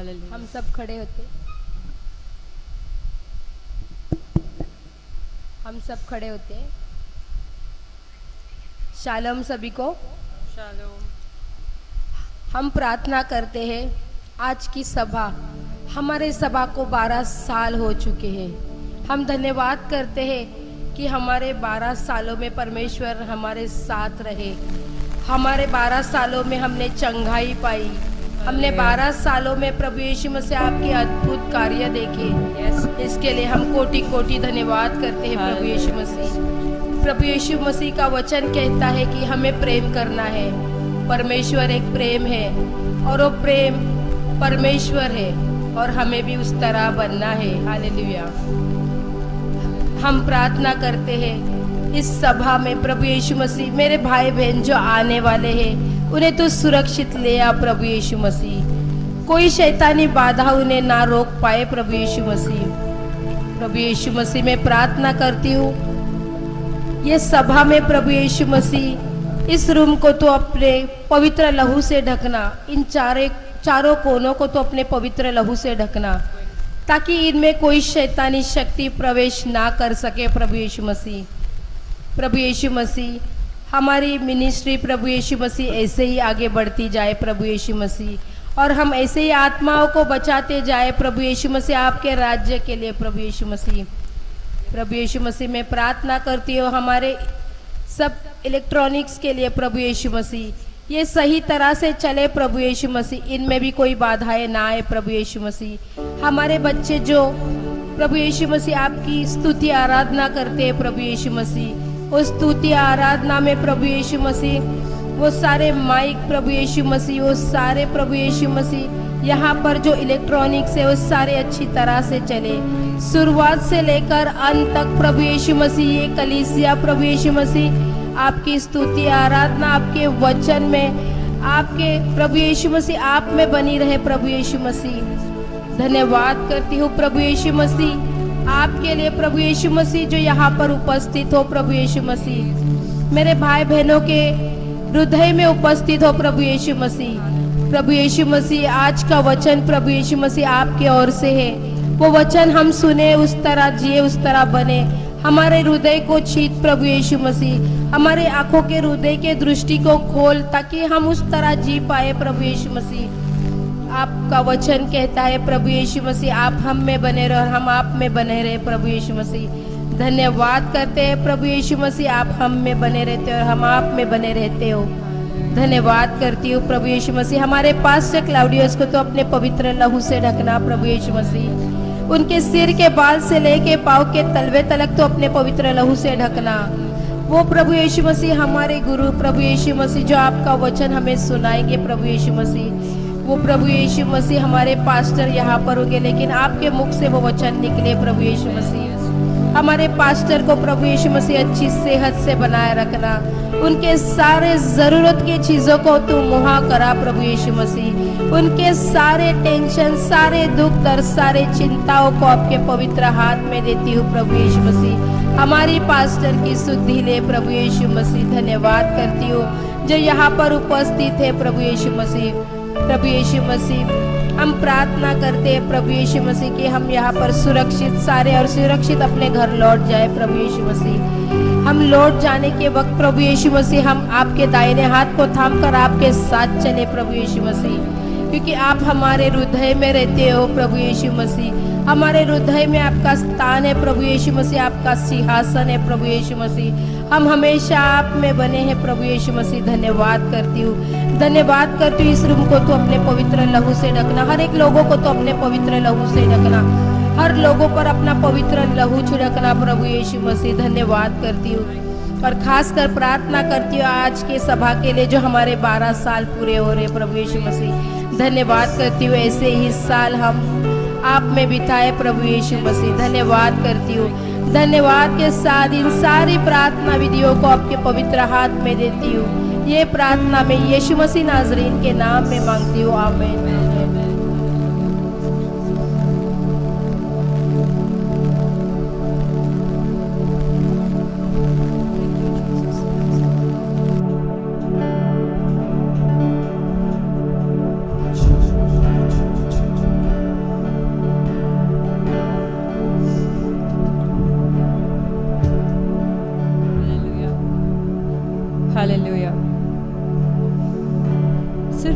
Hallelujah. हम सब खड़े होते, हम सब खड़े होते। शालोम सभी को। शालोम। हम प्रार्थना करते हैं आज की सभा, हमारे सभा को 12 साल हो चुके हैं। हम धन्यवाद करते हैं कि हमारे 12 सालों में परमेश्वर हमारे साथ रहे। हमारे 12 सालों में हमने चंगाई पाई। हमने 12 सालों में प्रभु यीशु मसीह आपके अद्भुत कार्य देखे। इसके लिए हम कोटि कोटि धन्यवाद करते हैं प्रभु यीशु मसीह। प्रभु यीशु मसीह का वचन कहता है कि हमें प्रेम करना है। परमेश्वर एक प्रेम है और वो प्रेम परमेश्वर है और हमें भी उस तरह बनना है। हालेलुया। हम प्रार्थना करते हैं इस सभा में प्रभु यीशु मसीह, मेरे भाई बहन जो आने वाले हैं उन्हें तो सुरक्षित ले आ प्रभु यीशु मसीह। कोई शैतानी बाधा उन्हें ना रोक पाए प्रभु यीशु मसीह। प्रभु यीशु मसीह मैं प्रार्थना करती हूँ ये सभा में प्रभु यीशु मसीह इस रूम को तो अपने पवित्र लहू से ढकना। इन चारों कोनों को तो अपने पवित्र लहू से ढकना ताकि इनमें कोई शैतानी शक्ति प्रवेश ना कर सके प्रभु यीशु मसीह। प्रभु यीशु मसीह हमारी मिनिस्ट्री प्रभु यीशु मसीह ऐसे ही आगे बढ़ती जाए प्रभु यीशु मसीह, और हम ऐसे ही आत्माओं को बचाते जाए प्रभु यीशु मसीह आपके राज्य के लिए प्रभु यीशु मसीह। प्रभु यीशु मसीह मैं प्रार्थना करती हूँ हमारे सब इलेक्ट्रॉनिक्स के लिए प्रभु यीशु मसीह, ये सही तरह से चले प्रभु यीशु मसीह, इनमें भी कोई बाधाएं ना आए प्रभु यीशु मसीह। हमारे बच्चे जो प्रभु यीशु मसीह आपकी स्तुति आराधना करते हैं प्रभु यीशु मसीह, उस स्तुति आराधना में प्रभु यीशु मसीह वो सारे माइक प्रभु यीशु मसीह, वो सारे प्रभु यीशु मसीह यहाँ पर जो इलेक्ट्रॉनिक्स है वो सारे अच्छी तरह से चले, शुरुआत से लेकर अंत तक प्रभु यीशु मसीह। ये कलीसिया प्रभु यीशु मसीह आपकी स्तुति आराधना आपके वचन में, आपके प्रभु यीशु मसीह आप में बनी रहे प्रभु यीशु मसीह। धन्यवाद करती हूँ प्रभु यीशु मसीह आपके लिए प्रभु यीशु मसीह जो यहाँ पर उपस्थित हो प्रभु यीशु मसीह, मेरे भाई बहनों के हृदय में उपस्थित हो प्रभु यीशु मसीह। प्रभु यीशु मसीह आज का वचन प्रभु यीशु मसीह आपके ओर से है, वो वचन हम सुने उस तरह जिए उस तरह बने। हमारे हृदय को छीत प्रभु यीशु मसीह, हमारे आंखों के हृदय के दृष्टि को खोल ताकि हम उस तरह जी पाए प्रभु यीशु मसीह। आपका वचन कहता है प्रभु यीशु मसीह आप हम में बने रहो और हम आप में बने रहे प्रभु यीशु मसीह। धन्यवाद करते हैं प्रभु यीशु मसीह आप हम में बने रहते हो और हम आप में बने रहते हो। धन्यवाद करती हूँ प्रभु यीशु मसीह। हमारे पास से क्लाउडियस को तो अपने पवित्र लहू से ढकना प्रभु यीशु मसीह, उनके सिर के बाल से लेके पाँव के तलवे तलक तो अपने पवित्र लहू से ढकना। वो प्रभु यीशु मसीह हमारे गुरु प्रभु यीशु मसीह जो आपका वचन हमें सुनाएंगे प्रभु यीशु मसीह, वो प्रभु यीशु मसीह हमारे पास्टर यहाँ पर होंगे लेकिन आपके मुख से वो वचन निकले प्रभु यीशु मसीह। हमारे पास्टर को प्रभु यीशु मसीह अच्छी सेहत से बनाए रखना, उनके सारे जरूरत की चीजों को तू मुहा करा प्रभु यीशु मसीह। उनके सारे टेंशन सारे दुख दर्द सारे चिंताओं को आपके पवित्र हाथ में देती हूँ प्रभु यीशु मसीह। हमारी पास्टर की शुद्धि ले प्रभु यीशु मसीह। धन्यवाद करती हूँ जो यहाँ पर उपस्थित है प्रभु यीशु मसीह। प्रभु यीशु मसीह हम प्रार्थना करते हैं प्रभु यीशु मसीह कि हम यहाँ पर सुरक्षित सारे और सुरक्षित अपने घर लौट जाए प्रभु यीशु मसीह। हम लौट जाने के वक्त प्रभु यीशु मसीह हम आपके दाहिने हाथ को थामकर आपके साथ चले प्रभु यीशु मसीह, क्योंकि आप हमारे हृदय में रहते हो प्रभु यीशु मसीह। हमारे हृदय में आपका स्थान है प्रभु यीशु मसीह, आपका सिंहासन है प्रभु यीशु मसीह। हम हमेशा आप में बने हैं प्रभु यीशु मसीह। धन्यवाद करती हूँ, धन्यवाद करती हूँ। इस रूम को तो अपने पवित्र लहू से ढकना, हर एक लोगों को तो अपने पवित्र लहू से ढकना, हर लोगों पर अपना पवित्र लहू छिड़कना प्रभु यीशु मसीह। धन्यवाद करती हूँ और खास कर प्रार्थना करती हूँ आज के सभा के लिए जो हमारे 12 साल पूरे हो रहे प्रभु यीशु मसीह। धन्यवाद करती हूँ ऐसे ही साल हम आप में बिताए प्रभु यीशु मसीह। धन्यवाद करती हूँ, धन्यवाद के साथ इन सारी प्रार्थना विधियों को आपके पवित्र हाथ में देती हूँ। ये प्रार्थना में यीशु मसीह नाज़रीन के नाम में मांगती हूँ, आमीन।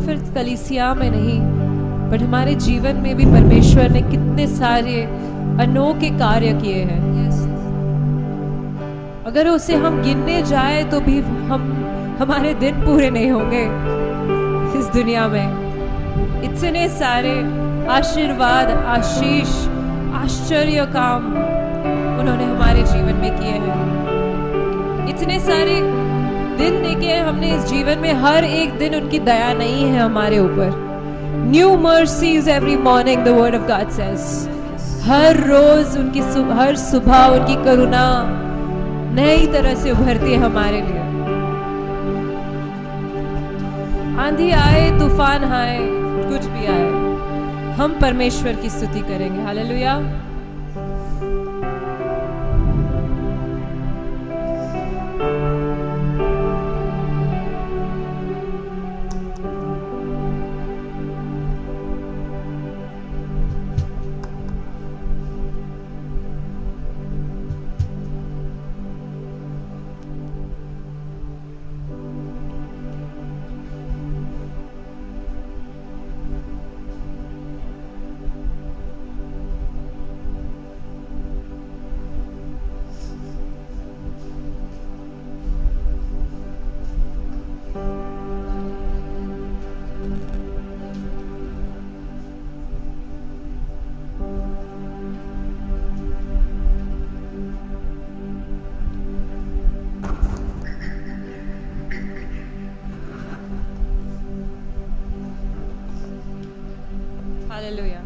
सिर्फ कलीसिया में नहीं, बट हमारे जीवन में भी परमेश्वर ने कितने सारे अनोखे कार्य किए हैं। अगर उसे हम गिनने जाए तो भी हमारे दिन पूरे नहीं होंगे इस दुनिया में। इतने सारे आशीर्वाद, आशीष, आश्चर्य काम उन्होंने हमारे जीवन में किए हैं। इतने सारे दिन देखे हमने इस जीवन में, हर एक दिन उनकी दया नहीं है हमारे ऊपर। New mercies every morning, the word of God says. हर रोज उनकी हर सुबह उनकी करुणा नई तरह से उभरती है हमारे लिए। आंधी आए, तूफान आए, कुछ भी आए, हम परमेश्वर की स्तुति करेंगे। Hallelujah. Hallelujah.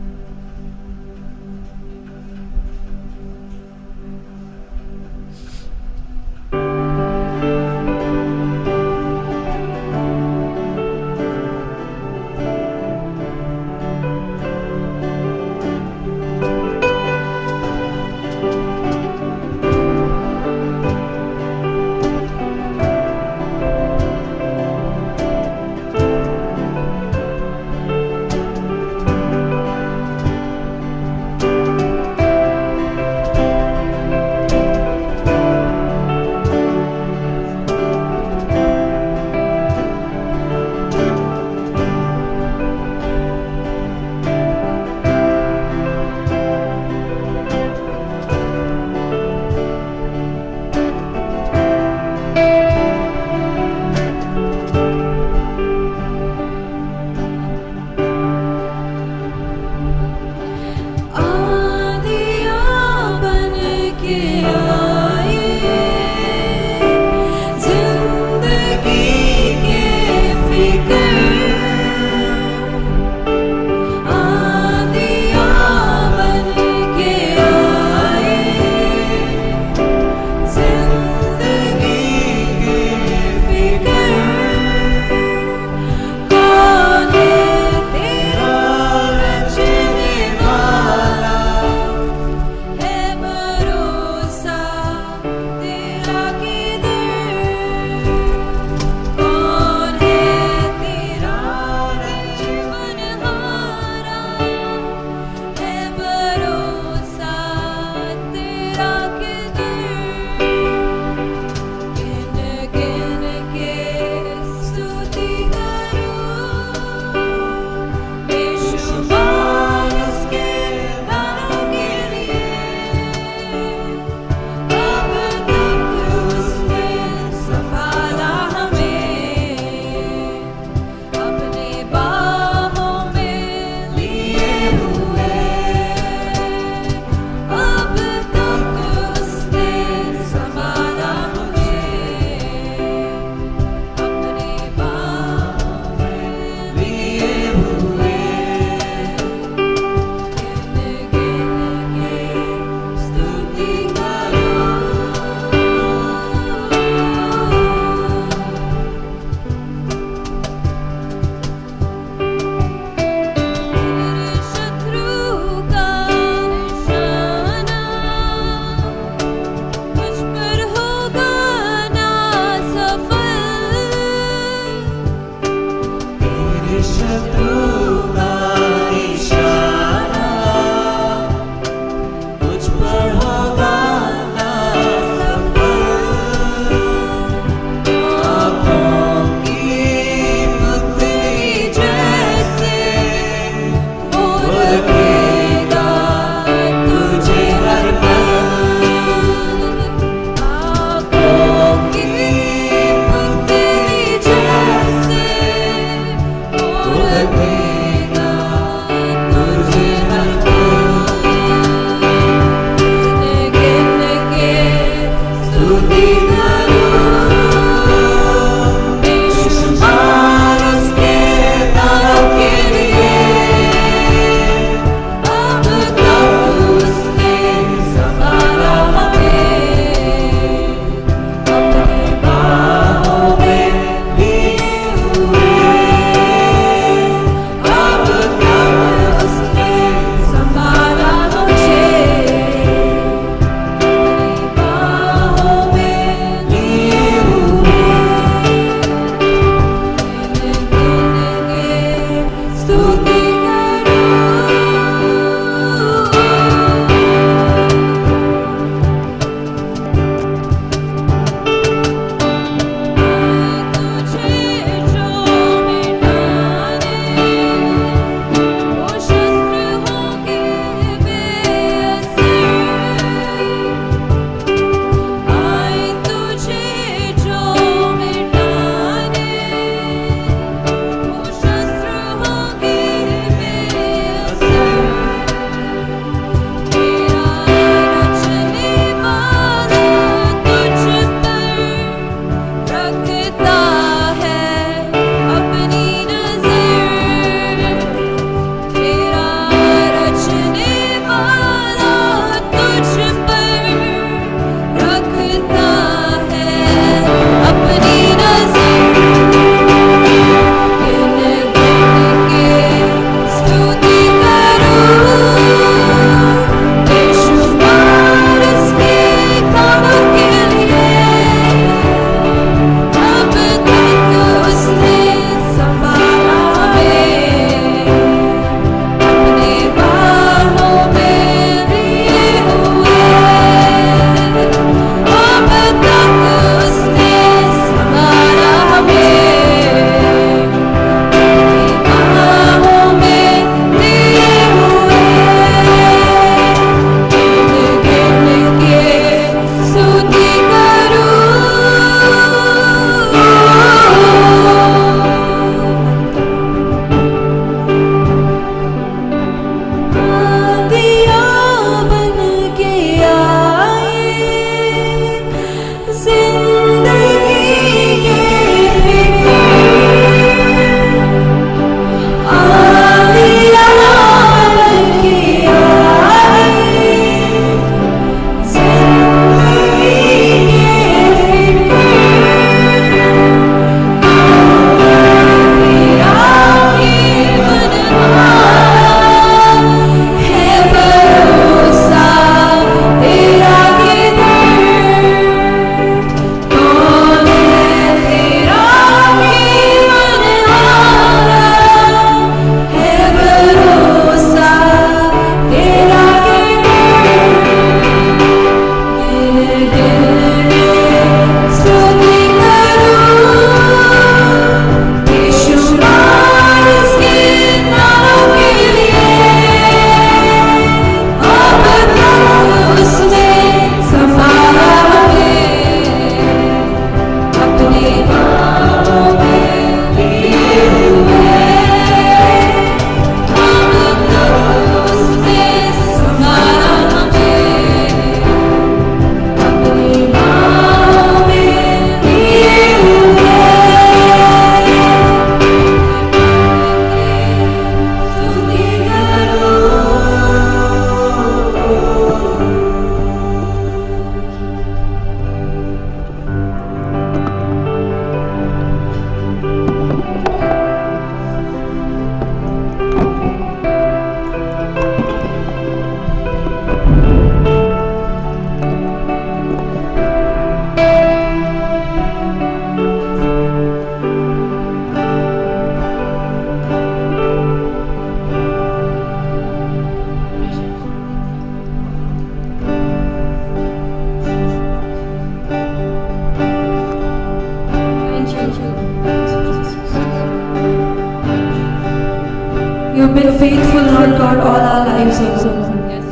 have been faithful, Lord God, all our lives, O Lord. Yes.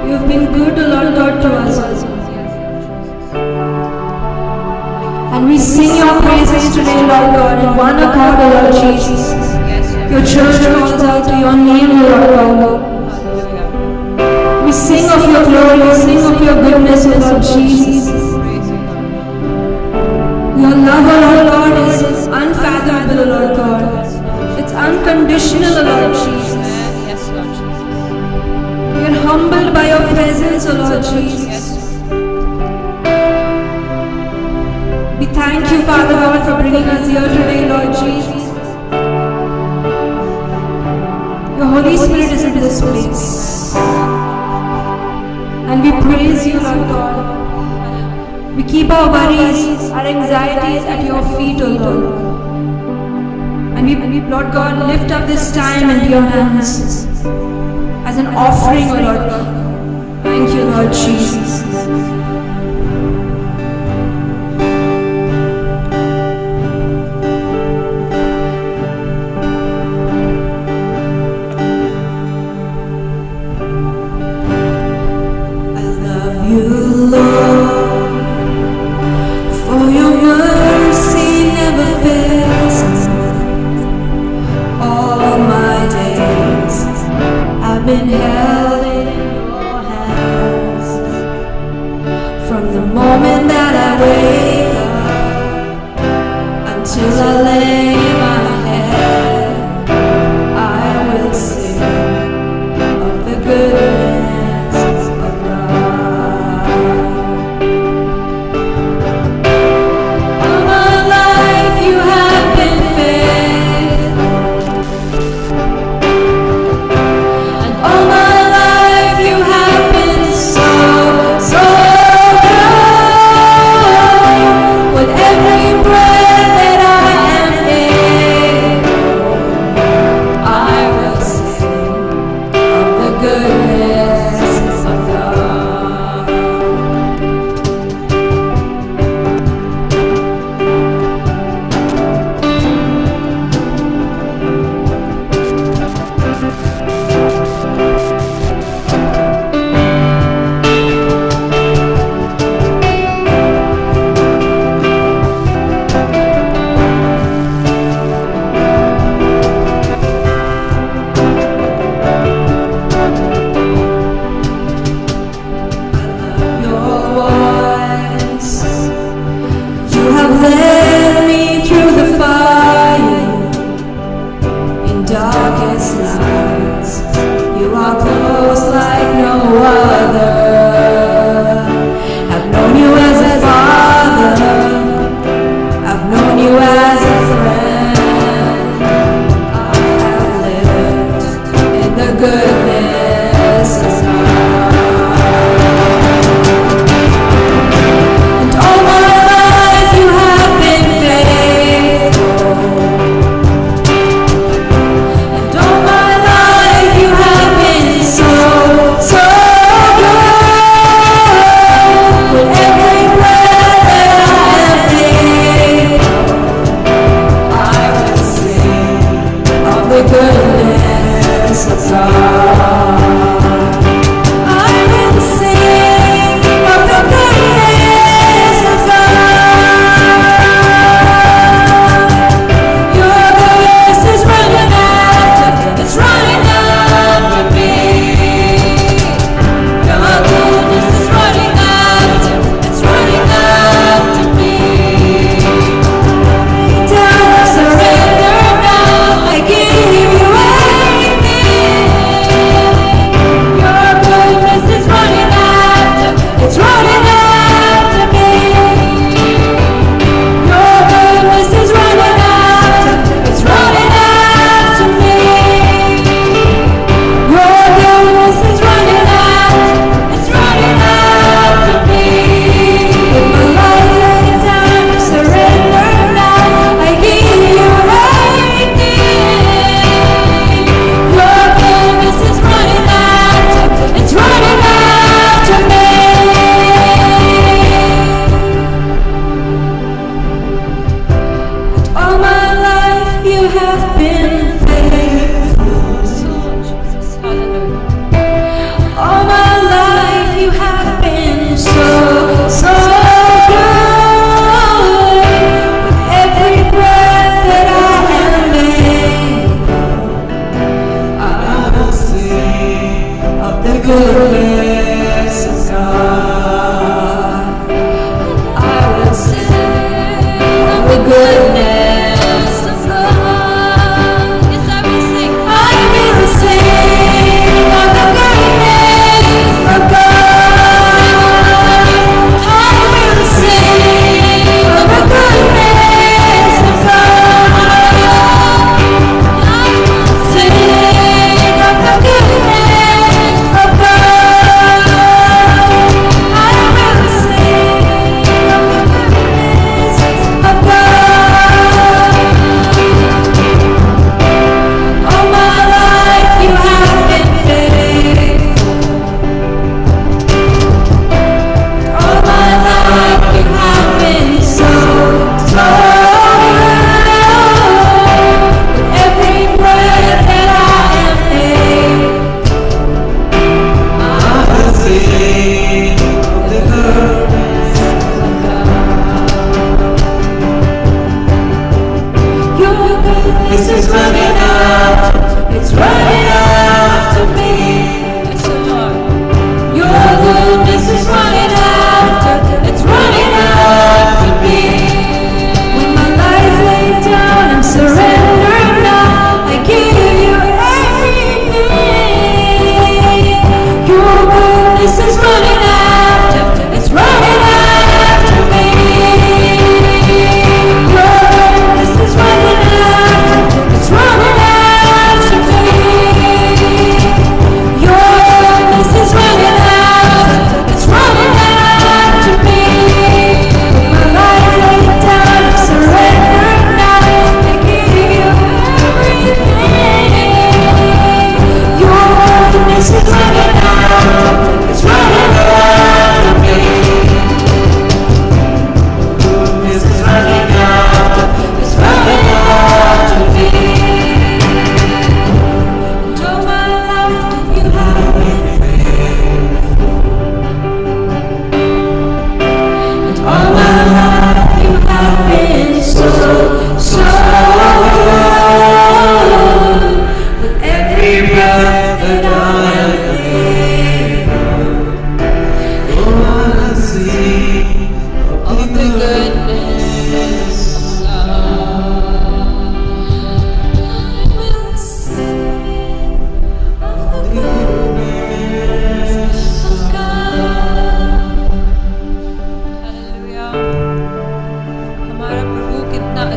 You have been good, Lord God, to us, O Lord. And we sing your praises today, Lord God, in one accord, O Lord Jesus. Yes. Your church calls out to your name, O Lord God. Hallelujah. We sing of your glory, we sing of your goodness, O Lord Jesus. Praise you, God. Your love, O Lord God, is unfathomable, O Lord God. It's unconditional, O Lord Jesus. Amen. Yes, Lord Jesus. We are humbled by your presence, O Lord Jesus. Yes. We thank you, Father God, for bringing us here today, Lord Jesus. Your Holy Spirit is in this place. And we praise you, Lord God. We keep our worries, our anxieties at your feet, O Lord. And we, Lord God, lift up this time into your hands as an offering, O Lord God. Thank you, Lord Jesus. You, Lord, for your mercy never fails. All my days I've been held in your hands. From the moment that I wake up until I lay my head, I will sing of the goodness of God. All my life you have been faithful, and all my life you have been so, so good. With every breath that I am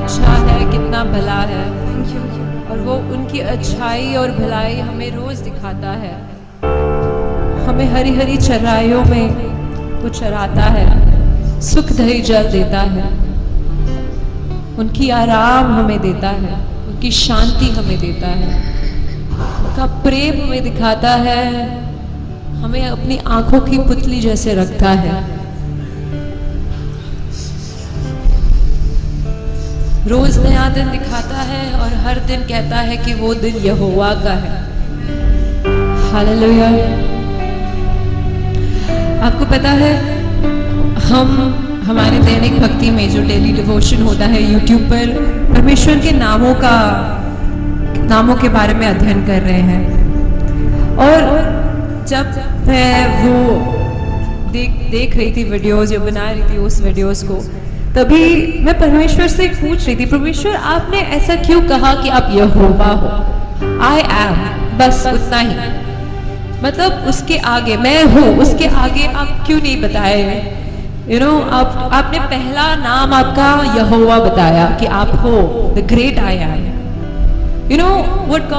अच्छा है, कितना भला है, Thank you. और वो उनकी अच्छाई और भलाई हमें रोज दिखाता है। हमें हरी हरी चराइयों में वो चराता है, सुखदायी जल देता है, उनकी आराम हमें देता है, उनकी शांति हमें देता है, उनका प्रेम हमें दिखाता है, हमें अपनी आंखों की पुतली जैसे रखता है। रोज नया दिन दिखाता है और हर दिन कहता है कि वो दिन यहोवा का है। हालेलुया। आपको पता है, हम हमारे दैनिक भक्ति में जो डेली डिवोशन होता है यूट्यूब पर, परमेश्वर के नामों के बारे में अध्ययन कर रहे हैं। और जब मैं वो देख रही थी वीडियोस, जो बना रही थी उस वीडियोस को, तभी मैं परमेश्वर से पूछ रही थी, परमेश्वर आपने ऐसा क्यों कहा कि आप यहोवा हो? आई एम, बस उतना ही। मतलब उसके आगे मैं हूँ, उसके आगे आप क्यों नहीं बताए? यू नो, आपने पहला नाम आपका यहोवा बताया कि आप हो the great I am. You know what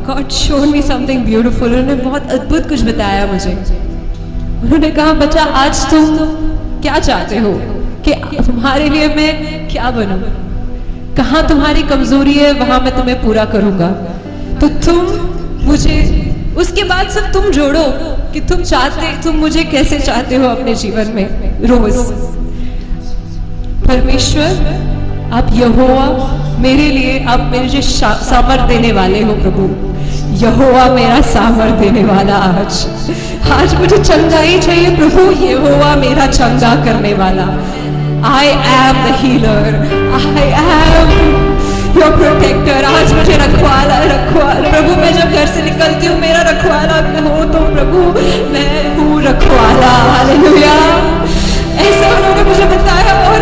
God showed me something beautiful. उन्होंने बहुत अद्भुत कुछ बताया मुझे। उन्होंने कहा, बच्चा आज तुम क्या चाहते हो कि तुम्हारे लिए मैं क्या बनूं? कहाँ तुम्हारी कमजोरी है वहां मैं तुम्हें पूरा करूंगा। तो तुम मुझे, उसके बाद सब तुम जोड़ो कि तुम मुझे कैसे चाहते हो अपने जीवन में रोज। परमेश्वर आप यहोवा मेरे लिए, आप मेरे सामर्थ देने वाले हो प्रभु। यहोवा मेरा सामर्थ देने वाला आज मुझे चंगाई चाहिए प्रभु। यहोवा मेरा चंगा करने वाला। I am the healer. I am your protector. आज मुझे रखवाला प्रभु। मैं जब घर से निकलती हूँ, मेरा रखवाला हो तो प्रभु मैं हूँ रखवाला। हालेलुया। ऐसा उन्होंने मुझे बताया। और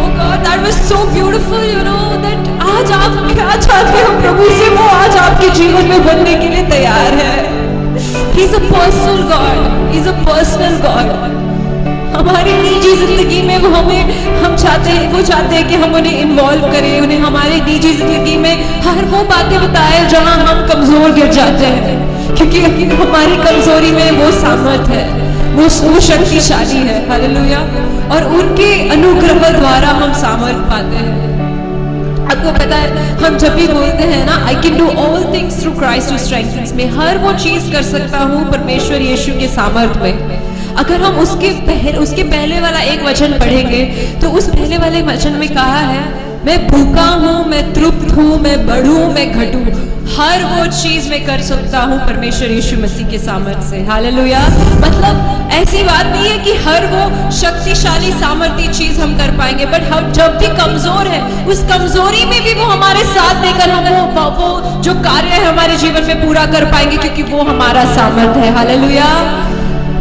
oh God, that was so beautiful, you know, that आज आप क्या चाहते हो प्रभु से, वो आज आपके जीवन में बनने के लिए तैयार है। He's a personal God. He's a personal God. हमारी निजी जिंदगी में वो हम चाहते हैं कि हम उन्हें इन्वॉल्व करें, उन्हें हमारे निजी जिंदगी में हर वो बातें बताएं जहां हम कमजोर गिर जाते हैं, क्योंकि हमारी कमजोरी में वो सामर्थ है, वो शक्तिशाली है। हालेलुया। और उनके अनुग्रह द्वारा हम सामर्थ पाते हैं। आपको पता है, हम जब भी बोलते हैं ना, I can do all things through Christ who strengthens me, हर वो चीज कर सकता हूँ परमेश्वर यीशु के सामर्थ में। अगर हम उसके पहले वाला एक वचन पढ़ेंगे तो उस पहले वाले वचन में कहा है, मैं भूखा हूँ, मैं तृप्त हूँ, मैं बढ़ूं, मैं घटूं, हर वो चीज मैं कर सकता हूँ परमेश्वर यीशु मसीह के सामर्थ से। हालेलुया। मतलब ऐसी बात नहीं है कि हर वो शक्तिशाली सामर्थी चीज हम कर पाएंगे, बट हम जब भी कमजोर है, उस कमजोरी में भी वो हमारे साथ देकर हम वो जो कार्य है हमारे जीवन में पूरा कर पाएंगे, क्योंकि वो हमारा सामर्थ है। हालेलुया।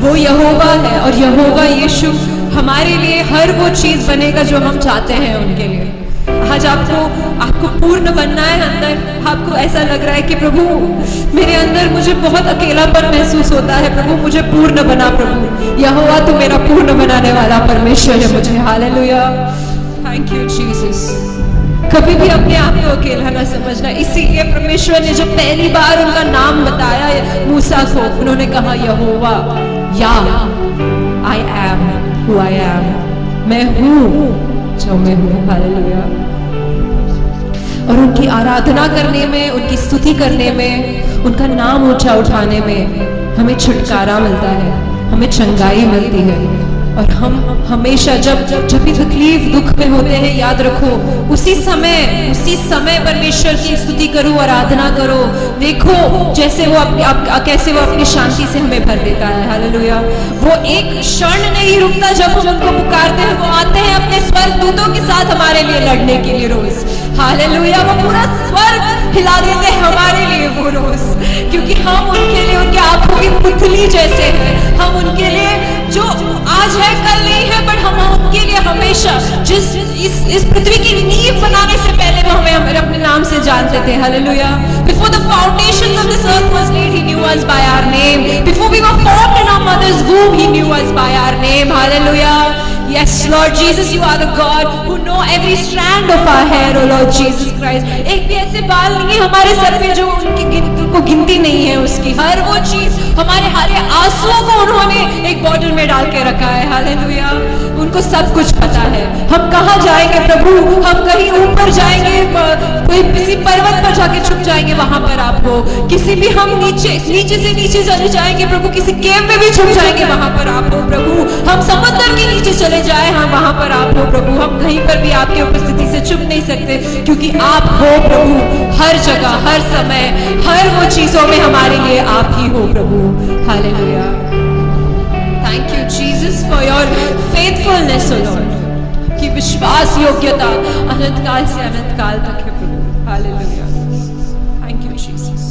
वो यहोवा है और यहोवा यीशु हमारे लिए हर वो चीज बनेगा जो हम चाहते हैं उनके लिए। आज आपको पूर्ण बनना है अंदर। आपको ऐसा लग रहा है कि प्रभु मेरे अंदर मुझे बहुत अकेलापन महसूस होता है, प्रभु मुझे पूर्ण बना प्रभु। यहोवा तू मेरा पूर्ण बनाने वाला परमेश्वर है मुझे। हालेलुया। Thank you Jesus. कभी भी अपने आप को अकेला ना समझना। इसीलिए परमेश्वर ने जब पहली बार उनका नाम बताया मूसा को, उन्होंने कहा यहोवा, या I am who I am, मैं हूँ जो मैं हूँ। हालेलुया। और उनकी आराधना करने में, उनकी स्तुति करने में, उनका नाम ऊंचा उठाने में हमें छुटकारा मिलता है, हमें चंगाई मिलती है। और हम हमेशा जब भी तकलीफ दुख में होते हैं, याद रखो उसी समय परमेश्वर की स्तुति करो, आराधना करो। देखो जैसे वो कैसे वो अपनी शांति से हमें भर देता है। हालेलुया। वो एक क्षण नहीं रुकता जब हम उनको पुकारते हैं, वो आते हैं अपने स्वर्गदूतों के साथ हमारे लिए लड़ने के लिए रोज। हालेलुया। वो पूरा स्वर्ग हिला देते हैं हमारे लिए वो रोज, क्योंकि हम उनके लिए उनके आंखों की पुतली जैसे हैं। हम उनके लिए जो आज है कल नहीं है, बट हम उनके लिए हमेशा इस पृथ्वी की नींव बनाने से पहले वो हमें अपने नाम से जानते थे। Hallelujah. Before the foundations of this earth was laid, he knew us by our name. Before we were formed in our mother's womb, he knew us by our name. Hallelujah. Yes, Lord Jesus, you are the God who know every strand of our hair, oh Lord Jesus Christ. एक भी ऐसे बाल नहीं है हमारे sir पे जो उनको गिनती नहीं है उसकी। हर वो चीज, हमारे हर आंसुओं को उन्होंने एक बॉटल में डाल के रखा है। हालेलुया, उनको सब कुछ पता है। हम कहाँ जाएंगे प्रभु, हम कहीं ऊपर जाएंगे, कोई किसी पर्वत पर जाके छुप जाएंगे, वहां पर आप हो। किसी भी हम नीचे से नीचे चले जाएंगे प्रभु, किसी केव में भी छुप जाएंगे, वहां पर आप हो प्रभु। हम समुद्र के नीचे चले जाए, हाँ वहां पर आप हो प्रभु। हम कहीं पर भी आपकी उपस्थिति से छुप नहीं सकते, क्योंकि आप हो प्रभु। हर जगह, हर समय, हर वो चीजों में हमारे लिए आप ही हो प्रभु। Hallelujah, thank you Jesus for your faithfulness O Lord. कि विश्वास योग्यता अनंत काल से अनंत काल तक है प्रभु। Hallelujah, thank you Jesus.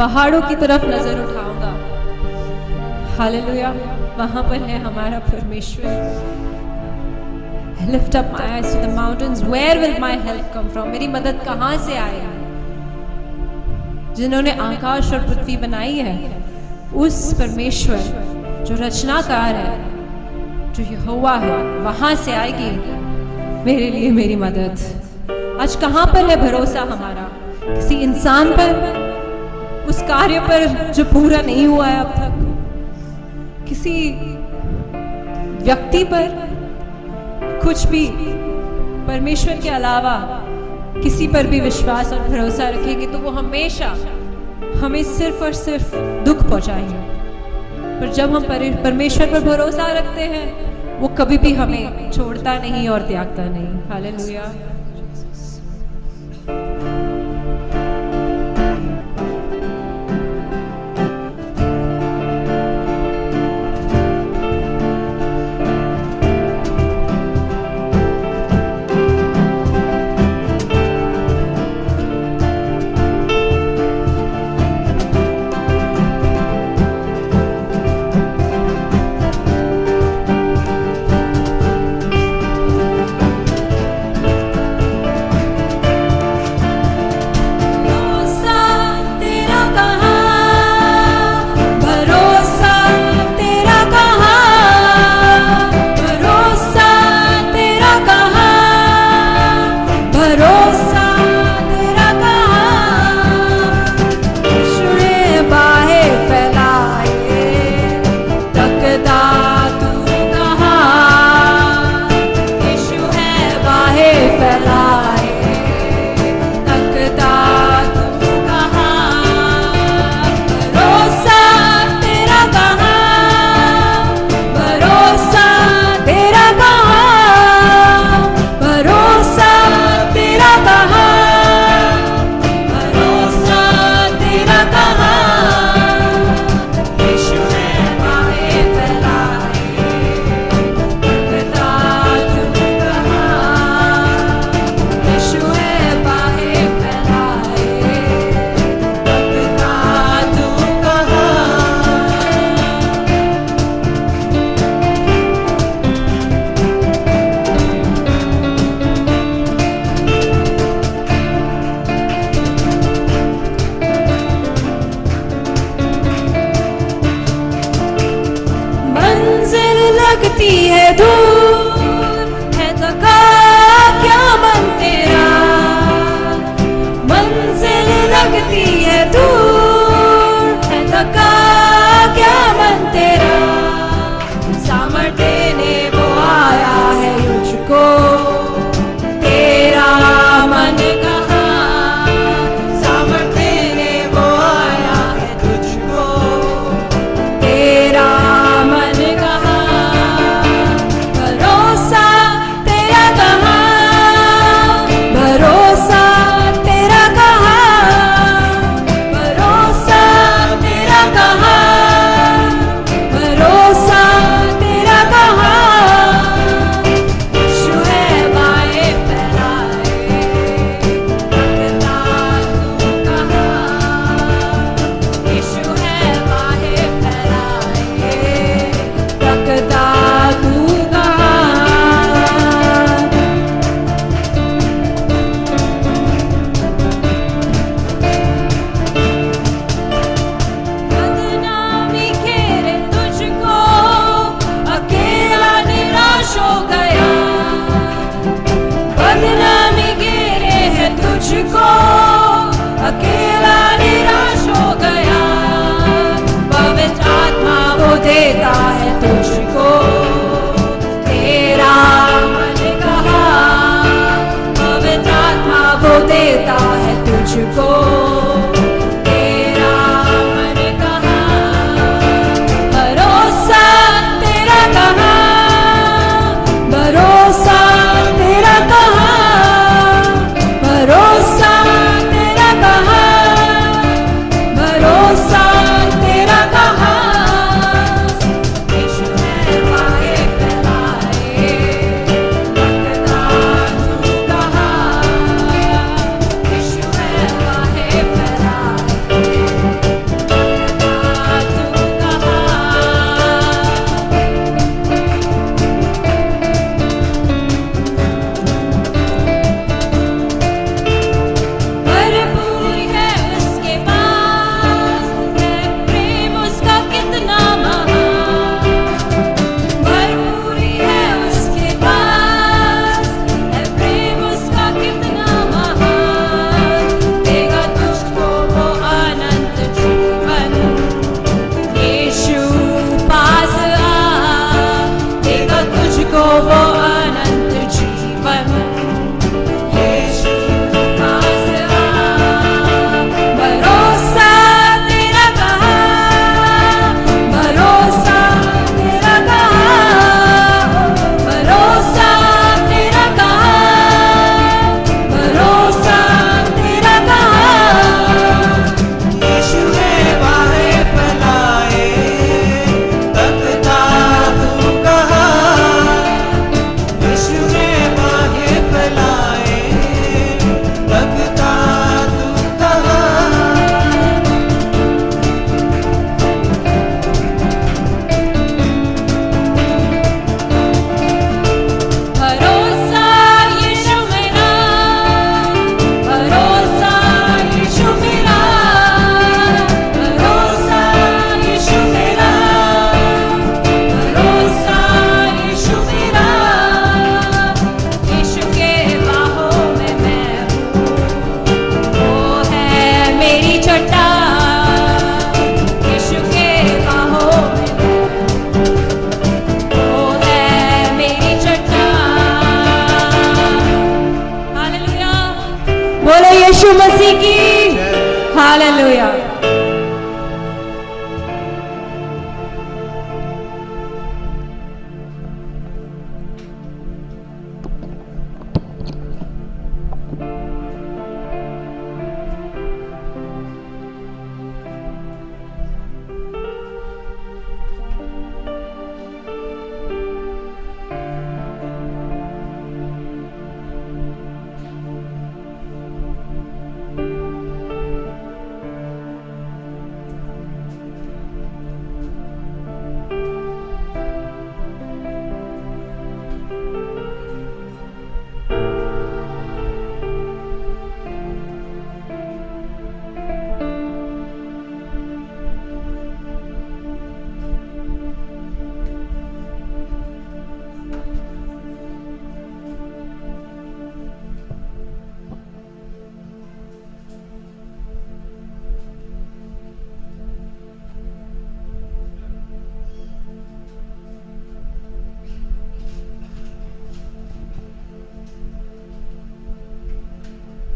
पहाड़ों की तरफ नजर उठाऊंगा, हालेलुया, वहां पर है हमारा परमेश्वर। I lift up my eyes to the mountains, where will my help come from? मेरी मदद कहां से आएगी? जिन्होंने आकाश और पृथ्वी बनाई है, उस परमेश्वर जो रचनाकार है, जो यहोवा है, वहां से आएगी मेरे लिए मेरी मदद। आज कहां पर है भरोसा हमारा? किसी इंसान पर, उस कार्य पर जो पूरा नहीं हुआ है अब तक, किसी व्यक्ति पर, कुछ भी परमेश्वर के अलावा किसी पर भी विश्वास और भरोसा रखेंगे तो वो हमेशा हमें सिर्फ और सिर्फ दुख पहुंचाएंगे। पर जब हम परमेश्वर पर भरोसा रखते हैं, वो कभी भी हमें छोड़ता नहीं और त्यागता नहीं। Hallelujah.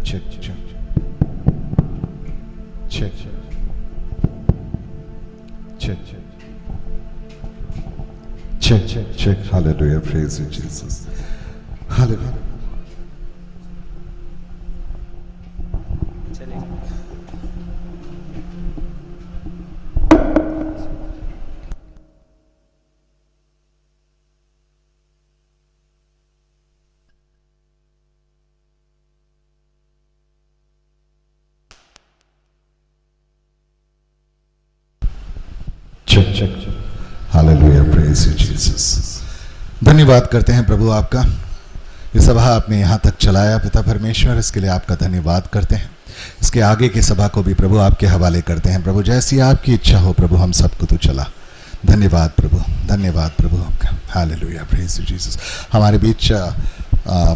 check, check. Check. Check. Check, check, check. Hallelujah. Praise you, Jesus. Hallelujah. Check. Hallelujah, praise you Jesus. धन्यवाद करते हैं प्रभु आपका, ये सभा आपने यहाँ तक चलाया पिता परमेश्वर, इसके लिए आपका धन्यवाद करते हैं। इसके आगे की सभा को भी प्रभु आपके हवाले करते हैं प्रभु, जैसी आपकी इच्छा हो प्रभु, हम सबको तो चला। धन्यवाद प्रभु आपका। Hallelujah, praise you Jesus. हमारे बीच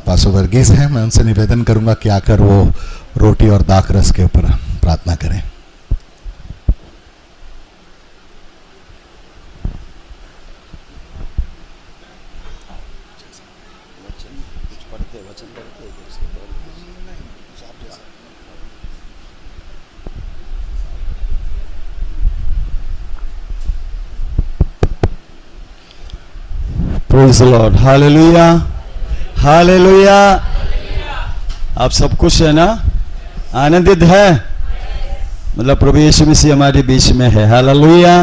पासो वर्गीस हैं, मैं उनसे निवेदन करूँगा कि आकर वो रोटी और दाखरस के ऊपर प्रार्थना करें। Praise the Lord. Hallelujah. Hallelujah. आप सब खुश है ना, आनंदित है, मतलब प्रभु यीशु मसीह हमारे बीच में है। Hallelujah,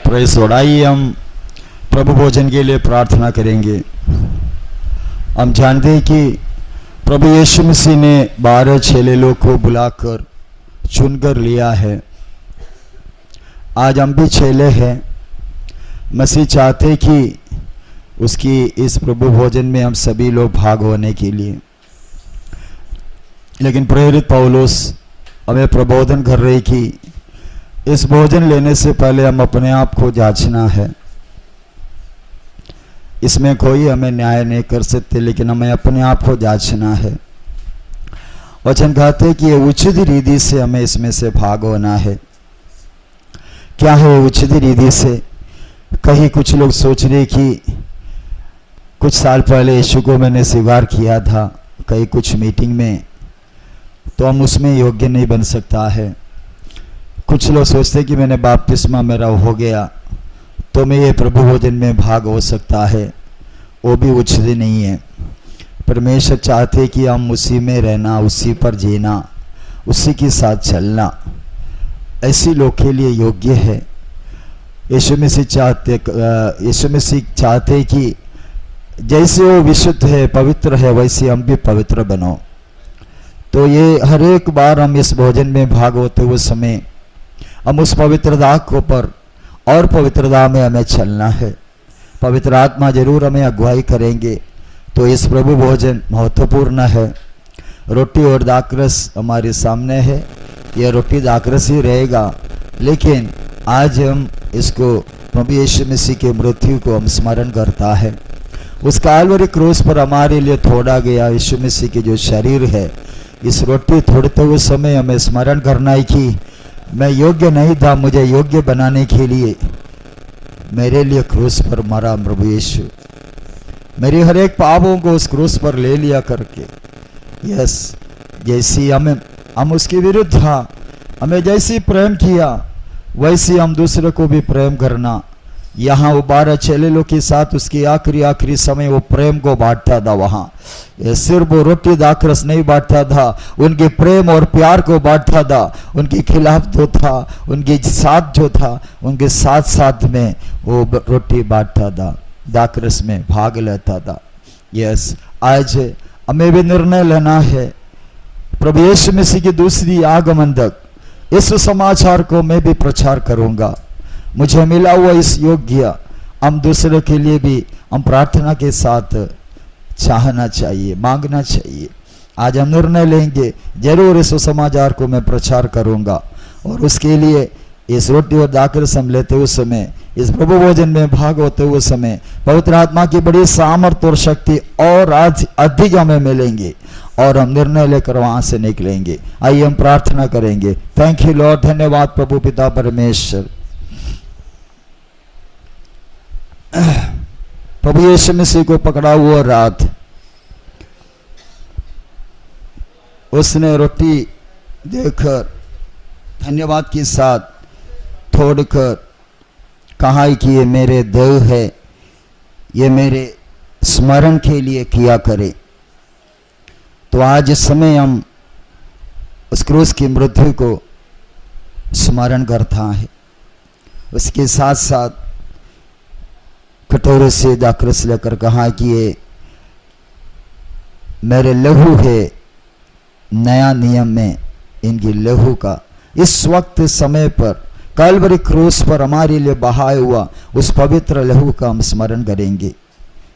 praise Lord. आइए हम प्रभु भोजन के लिए प्रार्थना करेंगे। हम जानते हैं कि प्रभु यीशु मसीह ने 12 चेले लोग को बुलाकर चुनकर लिया है। आज हम भी चेले हैं। मसीह चाहते कि उसकी इस प्रभु भोजन में हम सभी लोग भाग होने के लिए, लेकिन प्रेरित पौलुस हमें प्रबोधन कर रहे कि इस भोजन लेने से पहले हम अपने आप को जांचना है। इसमें कोई हमें न्याय नहीं कर सकते, लेकिन हमें अपने आप को जांचना है। वचन कहते कि ये उचित रीति से हमें इसमें से भाग होना है। क्या है उचित रीति से? कहीं कुछ लोग सोच रहे कि कुछ साल पहले यीशु को मैंने स्वीकार किया था कहीं कुछ मीटिंग में, तो हम उसमें योग्य नहीं बन सकता है। कुछ लोग सोचते कि मैंने बपतिस्मा मेरा हो गया तो मैं ये प्रभु भोजन में भाग हो सकता है, वो भी उचित नहीं है। परमेश्वर चाहते कि हम उसी में रहना, उसी पर जीना, उसी के साथ चलना, ऐसे लोग के लिए योग्य है। यीशु मसीह चाहते कि जैसे वो विशुद्ध है, पवित्र है, वैसे हम भी पवित्र बनो। तो ये हर एक बार हम इस भोजन में भाग होते हुए समय हम उस पवित्रता को पर और पवित्रता में हमें चलना है। पवित्र आत्मा जरूर हमें अगुवाई करेंगे। तो इस प्रभु भोजन महत्वपूर्ण है। रोटी और दाखरस हमारे सामने है, यह रोटी दाखरस ही रहेगा, लेकिन आज हम इसको प्रभु यीशु मसीह के मृत्यु को हम स्मरण करता है। उस काल्वरी क्रूस पर हमारे लिए तोड़ा गया यीशु मसीह के जो शरीर है, इस रोटी तोड़ते हुए समय हमें स्मरण करना है कि मैं योग्य नहीं था, मुझे योग्य बनाने के लिए मेरे लिए क्रूस पर मरा प्रभु यीशु। मेरे हर एक पापों को उस क्रूस पर ले लिया करके, यस, जैसी हम उसके विरुद्ध था, हमें जैसी प्रेम किया वैसे हम दूसरे को भी प्रेम करना। यहाँ वो 12 चेले लोग के साथ उसके आखिरी समय वो प्रेम को बांटता था। वहाँ सिर्फ वो रोटी दाखरस नहीं बांटता था, उनके प्रेम और प्यार को बांटता था। उनके खिलाफ जो था, उनके साथ जो था, उनके साथ साथ में वो रोटी बांटता था, दाखरस में भाग लेता था। यस, आज हमें भी निर्णय लेना है। प्रभु यीशु मसीह की दूसरी आगमन तक इस समाचार को मैं भी प्रचार करूंगा। मुझे मिला हुआ इस योग्य हम दूसरे के लिए भी हम प्रार्थना के साथ चाहना चाहिए, मांगना चाहिए। आज हम निर्णय लेंगे, जरूर इस समाचार को मैं प्रचार करूंगा, और उसके लिए इस रोटी और दाखरस हम लेते हुए समय, इस प्रभु भोजन में भाग होते हुए समय पवित्र आत्मा की बड़ी सामर्थ्य और शक्ति और आज अधिक हमें मिलेंगे, और हम निर्णय लेकर वहां से निकलेंगे। आइए हम प्रार्थना करेंगे। थैंक यू लॉर्ड, धन्यवाद प्रभु पिता परमेश्वर। प्रभु यीशु मसीह को पकड़ा हुआ रात, उसने रोटी देकर धन्यवाद के साथ तोड़कर कहा कि ये मेरे देह है, ये मेरे स्मरण के लिए किया करे। तो आज इस समय हम उस क्रूस की मृत्यु को स्मरण करता है। उसके साथ साथ कटोरे से दाखरस लेकर कहा कि ये मेरे लहू है, नया नियम में इनकी लहू का इस वक्त समय पर कल्वरी क्रूस पर हमारे लिए बहाया हुआ उस पवित्र लहू का हम स्मरण करेंगे।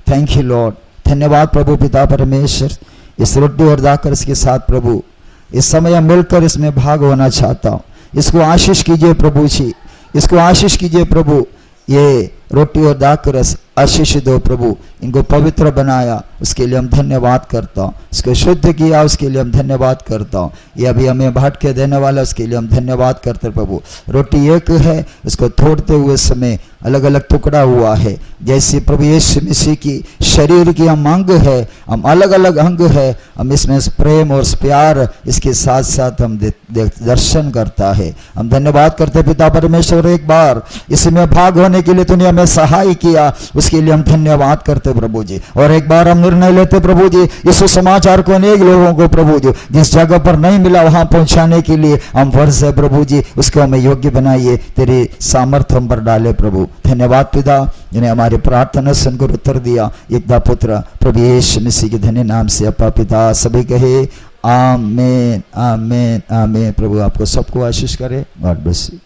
Thank you Lord. धन्यवाद प्रभु पिता परमेश्वर, इस रोटी और दाखरस के साथ प्रभु इस समय मिलकर इसमें भाग होना चाहता हूँ। इसको आशीष कीजिए प्रभु जी, इसको आशीष कीजिए प्रभु। ये रोटी और दाखरस आशीष दो प्रभु, इनको पवित्र बनाया उसके लिए हम धन्यवाद करता हूँ। इसको शुद्ध किया उसके लिए हम धन्यवाद करता हूँ। ये अभी हमें बांट के देने वाला उसके लिए हम धन्यवाद करते प्रभु। रोटी एक है, इसको तोड़ते हुए समय अलग अलग टुकड़ा हुआ है। जैसे प्रभु यीशु मसीह की शरीर की हम अंग है, हम अलग अलग अंग है, हम इसमें प्रेम और प्यार इसके साथ साथ हम दर्शन करता है। हम धन्यवाद करते पिता परमेश्वर, एक बार इसमें भाग होने के लिए तूने हमें सहाय किया, उसके लिए हम धन्यवाद करते प्रभु जी। और एक बार हम निर्णय लेते प्रभु जी, इस समाचार को अनेक लोगों को प्रभु जी जिस जगह पर नहीं मिला वहां पहुंचाने के लिए हम फर्ज है प्रभु जी, उसको हमें योग्य बनाइए, तेरी सामर्थ्य हम पर डाले प्रभु। धन्यवाद पिता, जिन्हें हमारी प्रार्थना सुनकर उत्तर दिया। एकदा पुत्र प्रभु यीशु मसीह के धन्य नाम से अपा पिता सभी कहे आमेन आमेन आमेन। प्रभु आपको सबको आशीष करे। God bless you.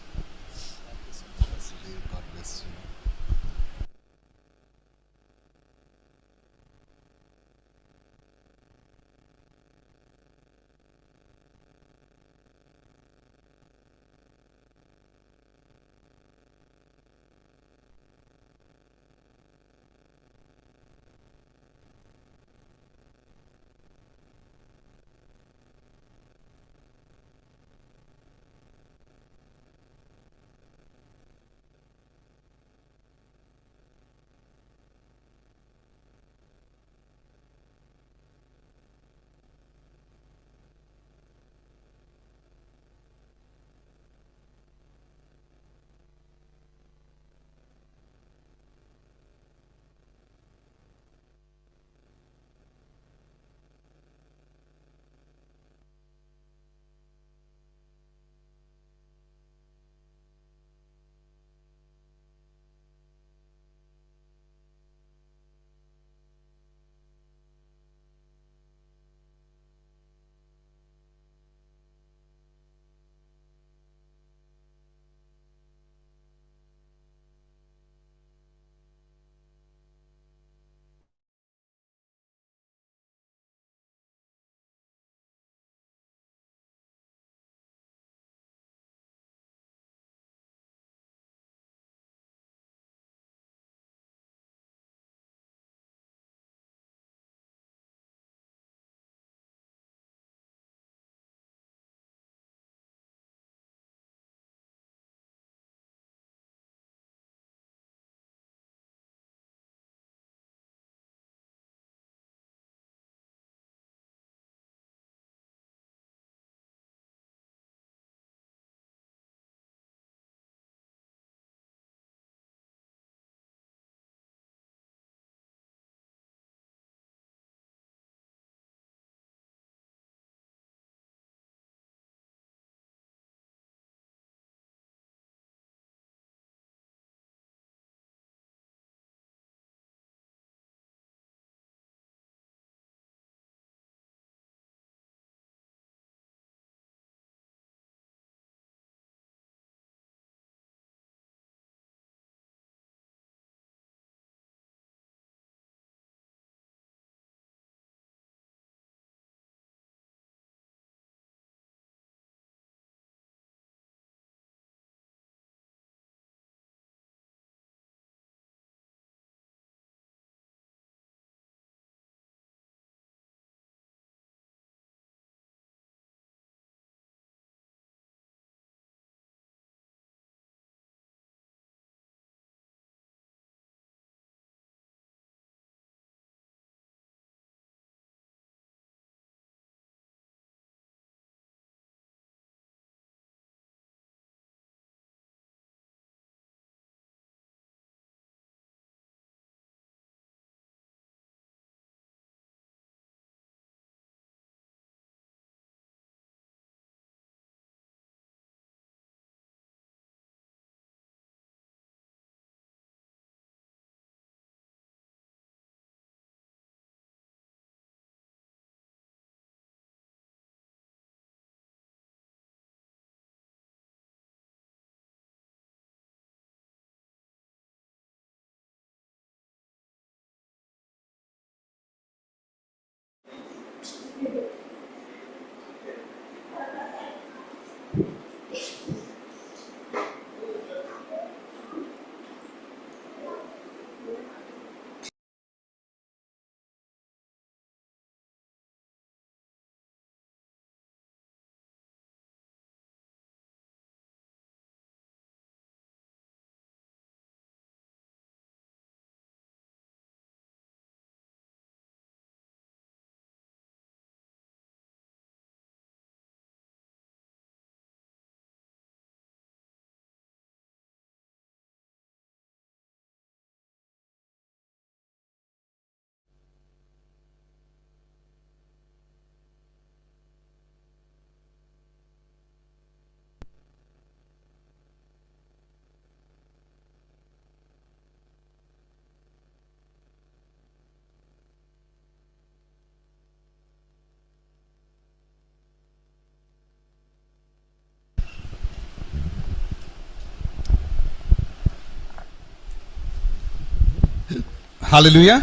हालेलुया।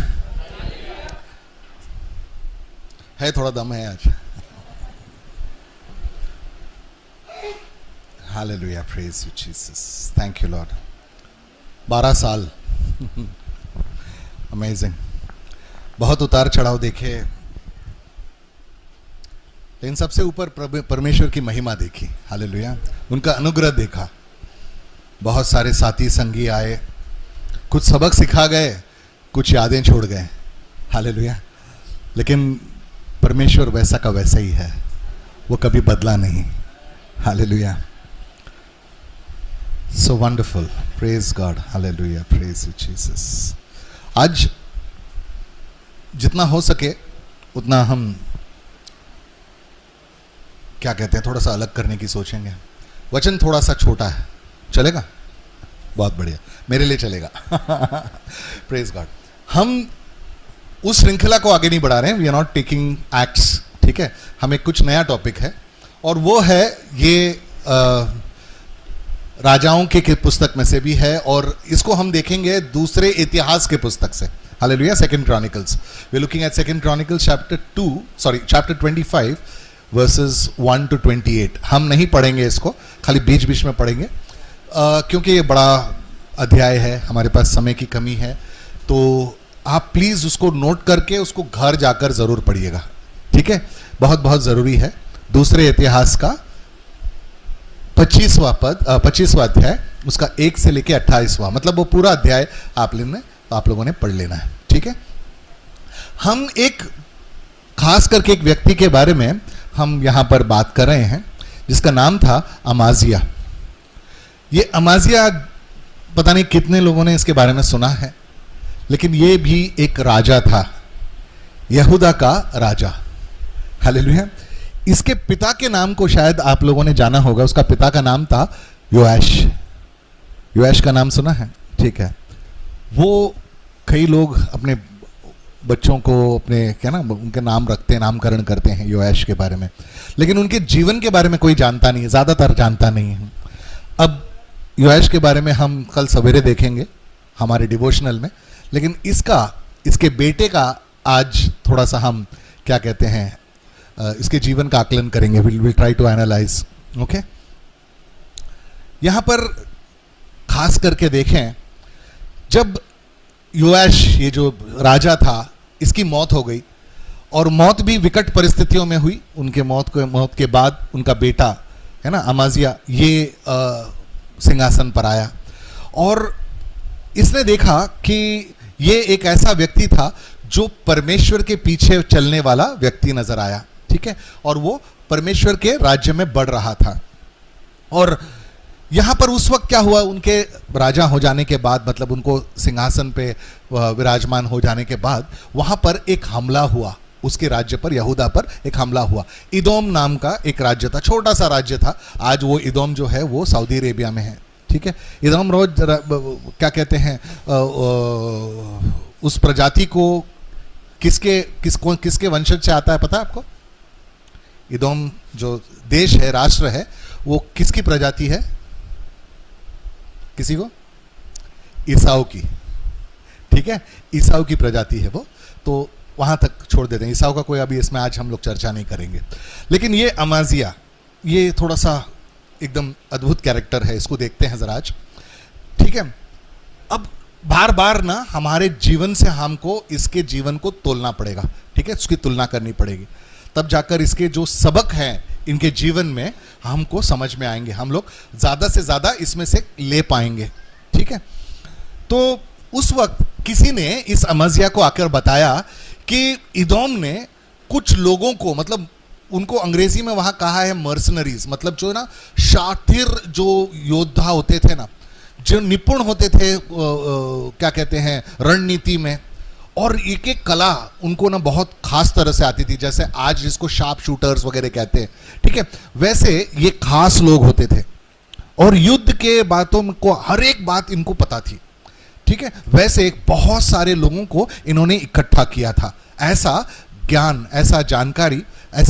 है थोड़ा दम है आज। Hallelujah, praise you Jesus, thank you Lord. 12 साल अमेजिंग। बहुत उतार चढ़ाव देखे, लेकिन सबसे ऊपर परमेश्वर की महिमा देखी। हालेलुया, उनका अनुग्रह देखा। बहुत सारे साथी संगी आए, कुछ सबक सिखा गए, कुछ यादें छोड़ गए। हालेलुया, लेकिन परमेश्वर वैसा का वैसा ही है, वो कभी बदला नहीं। Hallelujah, so wonderful, praise God, hallelujah, praise you Jesus. आज जितना हो सके उतना हम क्या कहते हैं, थोड़ा सा अलग करने की सोचेंगे। वचन थोड़ा सा छोटा है, चलेगा? बहुत बढ़िया, मेरे लिए चलेगा। Praise God. हम उस श्रृंखला को आगे नहीं बढ़ा रहे हैं, we are not taking acts, ठीक है? हमें कुछ नया टॉपिक है, और वो है ये राजाओं के पुस्तक में से भी है, और इसको हम देखेंगे दूसरे इतिहास के पुस्तक से। Hallelujah, second Chronicles. We looking at second Chronicles chapter 25 verses 1 to 28। हम नहीं पढ़ेंगे इसको, खाली बीच बीच में पढ़ेंगे, क्योंकि ये बड़ा अध्याय है, हमारे पास समय की कमी है। तो आप प्लीज़ उसको नोट करके उसको घर जाकर ज़रूर पढ़िएगा, ठीक है? बहुत बहुत ज़रूरी है। दूसरे इतिहास का 25वां अध्याय, उसका 1 से लेके 28वां, मतलब वो पूरा अध्याय आप लोगों ने पढ़ लेना है, ठीक है? हम एक खास करके एक व्यक्ति के बारे में हम यहाँ पर बात कर रहे हैं, जिसका नाम था अमाजिया। ये अमाजिया, पता नहीं कितने लोगों ने इसके बारे में सुना है, लेकिन ये भी एक राजा था, यहूदा का राजा। हालेलुया। इसके पिता के नाम को शायद आप लोगों ने जाना होगा, उसका पिता का नाम था योआश। योआश का नाम सुना है? ठीक है। वो कई लोग अपने बच्चों को अपने क्या ना उनके नाम रखते हैं, नामकरण करते हैं योआश के बारे में, लेकिन उनके जीवन के बारे में कोई जानता नहीं है, ज़्यादातर जानता नहीं है। अब योआश के बारे में हम कल सवेरे देखेंगे हमारे डिवोशनल में, लेकिन इसके बेटे का आज थोड़ा सा हम क्या कहते हैं, इसके जीवन का आकलन करेंगे। Will try to analyse. Okay, यहां पर खास करके देखें, जब योआश ये जो राजा था, इसकी मौत हो गई, और मौत भी विकट परिस्थितियों में हुई। उनके मौत के बाद उनका बेटा है ना अमाजिया, ये सिंहासन पर आया, और इसने देखा कि ये एक ऐसा व्यक्ति था जो परमेश्वर के पीछे चलने वाला व्यक्ति नजर आया, ठीक है? और वो परमेश्वर के राज्य में बढ़ रहा था। और यहां पर उस वक्त क्या हुआ, उनके राजा हो जाने के बाद, मतलब उनको सिंहासन पे विराजमान हो जाने के बाद, वहां पर एक हमला हुआ, उसके राज्य पर, यहूदा पर एक हमला हुआ। इदोम नाम का एक राज्य था, छोटा सा राज्य था। आज वो इदोम जो है वो सऊदी अरेबिया में है, ठीक है? इदोम रोज क्या कहते हैं, उस प्रजाति को किसके वंशज से आता है पता है आपको? इदोम जो देश है, राष्ट्र है, वो किसकी प्रजाति है? किसी को? ईसाऊ की, ठीक है? ईसाऊ की प्रजाति है वो। तो वहाँ तक छोड़ देते हैं। ईसाऊ का कोई अभी इसमें आज हम लोग चर्चा नहीं करेंगे। लेकिन ये अमाजिया, ये थोड़ा सा एकदम अद्भुत कैरेक्टर है, इसको देखते हैं ज़रा आज, ठीक है। अब बार बार ना हमारे जीवन से हमको इसके जीवन को तोलना पड़ेगा, ठीक है, उसकी तुलना करनी पड़ेगी, तब जाकर इसके जो सबक हैं इनके जीवन में हमको समझ में आएंगे, हम लोग ज़्यादा से ज़्यादा इसमें से ले पाएंगे, ठीक है। तो उस वक्त किसी ने इस अमजिया को आकर बताया कि इदोम ने कुछ लोगों को, मतलब उनको अंग्रेजी में वहाँ कहा है मर्सनरीज, मतलब जो ना शातिर जो योद्धा होते थे ना, जो निपुण होते थे क्या कहते हैं रणनीति में, और एक एक कला उनको ना बहुत खास तरह से आती थी, जैसे आज जिसको शार्प शूटर्स वगैरह कहते हैं, ठीक है, वैसे ये खास लोग होते थे और युद्ध के बातों को हर एक बात इनको पता थी, ठीक है। वैसे एक बहुत सारे लोगों को इन्होंने इकट्ठा किया था, ऐसा ज्ञान, ऐसा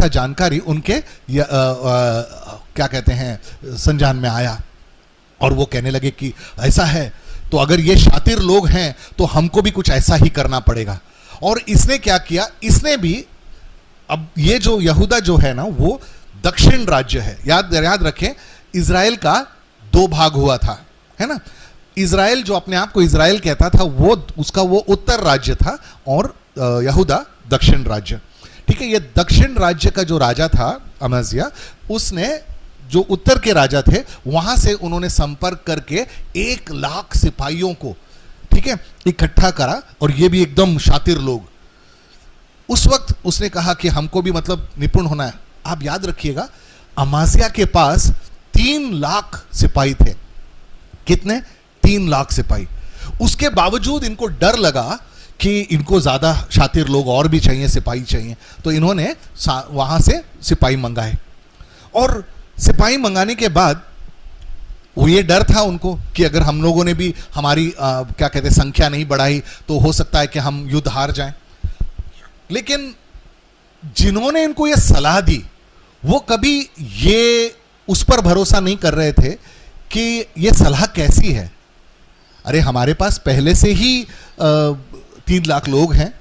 जानकारी उनके क्या कहते हैं संज्ञान में आया, और वो कहने लगे कि ऐसा है तो अगर ये शातिर लोग हैं तो हमको भी कुछ ऐसा ही करना पड़ेगा। और इसने क्या किया, इसने भी, अब ये जो यहूदा जो है ना वो दक्षिण राज्य है, याद रखें इज़राइल का 2 भाग हुआ था, है ना। इज़राइल जो अपने आप को इज़राइल कहता था वो उसका वो उत्तर राज्य था और यहूदा दक्षिण राज्य, ठीक है। ये दक्षिण राज्य का जो राजा था अमजिया, उसने जो उत्तर के राजा थे वहां से उन्होंने संपर्क करके 1 लाख सिपाहियों को, ठीक है, इकट्ठा करा, और ये भी एकदम शातिर लोग। उस वक्त उसने कहा कि हमको भी मतलब निपुण होना है। आप याद रखिएगा अमाजिया के पास 3 लाख सिपाही थे। कितने? 3 लाख सिपाही। उसके बावजूद इनको डर लगा कि इनको ज्यादा शातिर लोग और भी चाहिए, सिपाही चाहिए, तो इन्होंने वहां से सिपाही मंगाए। और सिपाही मंगाने के बाद वो ये डर था उनको कि अगर हम लोगों ने भी हमारी क्या कहते हैं संख्या नहीं बढ़ाई तो हो सकता है कि हम युद्ध हार जाएं। लेकिन जिन्होंने इनको ये सलाह दी वो कभी ये उस पर भरोसा नहीं कर रहे थे कि ये सलाह कैसी है। अरे हमारे पास पहले से ही 3 लाख लोग हैं,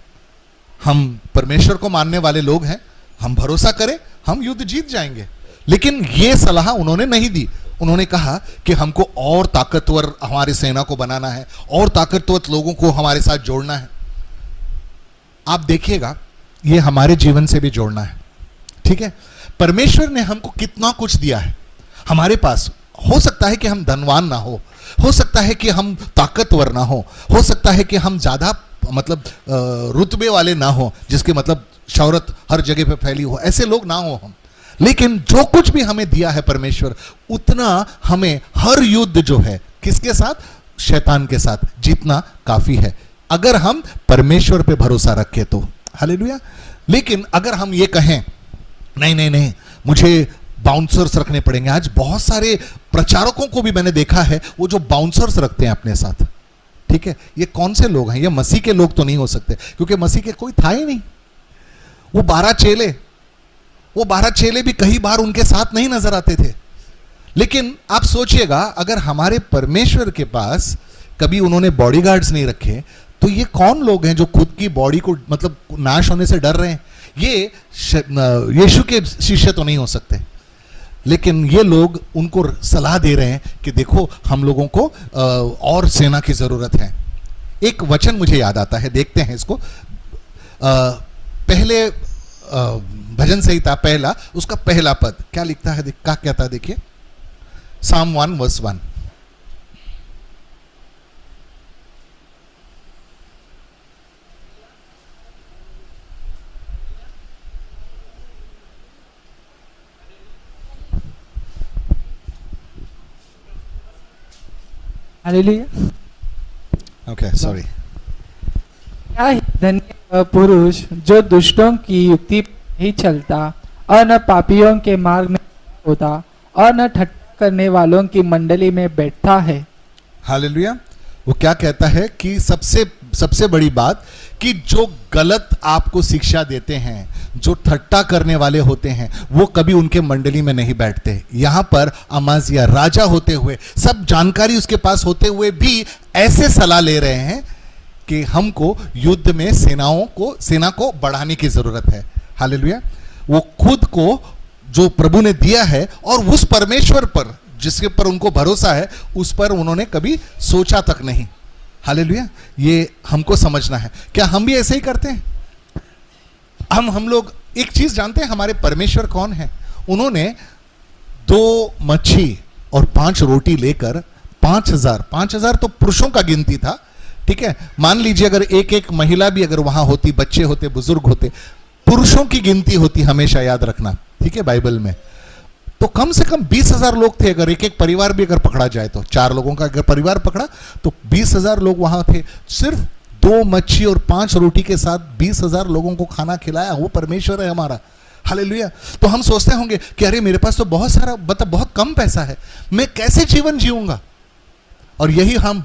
हम परमेश्वर को मानने वाले लोग हैं, हम भरोसा करें हम युद्ध जीत जाएंगे। लेकिन ये सलाह उन्होंने नहीं दी। उन्होंने कहा कि हमको और ताकतवर हमारी सेना को बनाना है, और ताकतवर लोगों को हमारे साथ जोड़ना है। आप देखिएगा ये हमारे जीवन से भी जोड़ना है, ठीक है। परमेश्वर ने हमको कितना कुछ दिया है हमारे पास। हो सकता है कि हम धनवान ना हो सकता है कि हम ताकतवर ना हो सकता है कि हम ज्यादा मतलब रुतबे वाले ना हो, जिसके मतलब शौहरत हर जगह पे फैली हो, ऐसे लोग ना हो हम। लेकिन जो कुछ भी हमें दिया है परमेश्वर, उतना हमें हर युद्ध जो है किसके साथ, शैतान के साथ जीतना काफी है, अगर हम परमेश्वर पे भरोसा रखें तो। हालेलुया। लेकिन अगर हम ये कहें नहीं मुझे बाउंसर्स रखने पड़ेंगे, आज बहुत सारे प्रचारकों को भी मैंने देखा है वो जो बाउंसर्स रखते हैं अपने साथ, ठीक है। ये कौन से लोग हैं? ये मसीह के लोग तो नहीं हो सकते, क्योंकि मसीह के कोई था ही नहीं। वो 12 चेले भी कई बार उनके साथ नहीं नजर आते थे। लेकिन आप सोचिएगा अगर हमारे परमेश्वर के पास कभी उन्होंने बॉडीगार्ड्स नहीं रखे तो ये कौन लोग हैं जो खुद की बॉडी को मतलब नाश होने से डर रहे हैं? ये यीशु के शिष्य तो नहीं हो सकते। लेकिन ये लोग उनको सलाह दे रहे हैं कि देखो हम लोगों को और सेना की जरूरत है। एक वचन मुझे याद आता है, देखते हैं इसको। पहले भजन संहिता पहला, उसका पहला पद क्या लिखता है, क्या कहता है, देखिए Psalm 1 verse 1। Hallelujah. Okay sorry. क्या ही धन्य वह पुरुष जो दुष्टों की युक्ति पर ही चलता और न पापियों के मार्ग में होता और न ठट्ठा करने वालों की मंडली में बैठता है। हालेलुया। वो क्या कहता है कि सबसे बड़ी बात कि जो गलत आपको शिक्षा देते हैं, जो ठट्टा करने वाले होते हैं, वो कभी उनके मंडली में नहीं बैठते। यहां पर अमाजिया राजा होते हुए, सब जानकारी उसके पास होते हुए भी ऐसे सलाह ले रहे हैं कि हमको युद्ध में सेना को बढ़ाने की जरूरत है। हालेलुया। वो खुद को जो प्रभु ने दिया है और उस परमेश्वर पर जिसके पर उनको भरोसा है, उस पर उन्होंने कभी सोचा तक नहीं। हालेलुया। ये हमको समझना है। क्या हम भी ऐसे ही करते हैं? हम लोग एक चीज जानते हैं, हमारे परमेश्वर कौन है? उन्होंने 2 मच्छी और 5 रोटी लेकर 5,000 तो पुरुषों का गिनती था, ठीक है। मान लीजिए अगर एक महिला भी अगर वहां होती, बच्चे होते, बुजुर्ग होते, पुरुषों की गिनती होती, हमेशा याद रखना, ठीक है, बाइबल में। तो कम से कम 20,000 लोग थे। अगर एक परिवार भी अगर पकड़ा जाए तो 4 लोगों का अगर परिवार पकड़ा तो 20,000 लोग वहां थे। सिर्फ 2 मच्छी और 5 रोटी के साथ 20,000 लोगों को खाना खिलाया। वो परमेश्वर है हमारा। हालेलुया। तो हम सोचते होंगे कि अरे मेरे पास तो बहुत सारा, मतलब बहुत कम पैसा है, मैं कैसे जीवन जीऊंगा? और यही हम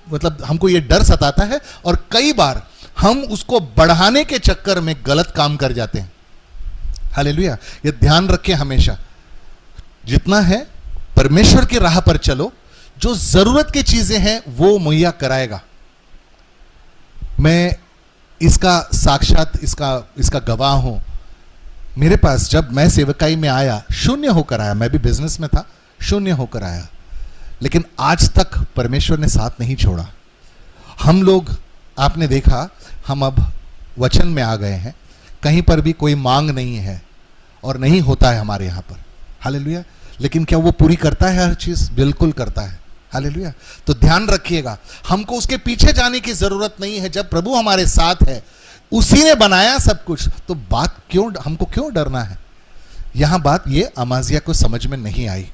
मतलब हमको ये डर सताता है और कई बार हम उसको बढ़ाने के चक्कर में गलत काम कर जाते हैं। हालेलुया। ये ध्यान रखें हमेशा, जितना है परमेश्वर की राह पर चलो, जो जरूरत की चीजें हैं वो मुहैया कराएगा। मैं इसका साक्षात इसका गवाह हूं। मेरे पास जब मैं सेवकाई में आया, शून्य होकर आया, मैं भी बिजनेस में था, शून्य होकर आया, लेकिन आज तक परमेश्वर ने साथ नहीं छोड़ा। हम लोग, आपने देखा, हम अब वचन में आ गए हैं, कहीं पर भी कोई मांग नहीं है और नहीं होता है हमारे यहां पर। हालेलुया। लेकिन क्या वो पूरी करता है हर चीज? बिल्कुल करता है। हालेलुया। तो ध्यान रखिएगा, हमको उसके पीछे जाने की जरूरत नहीं है। जब प्रभु हमारे साथ है, उसी ने बनाया सब कुछ, तो हमको क्यों डरना है? यहां बात ये अमाजिया को समझ में नहीं आई।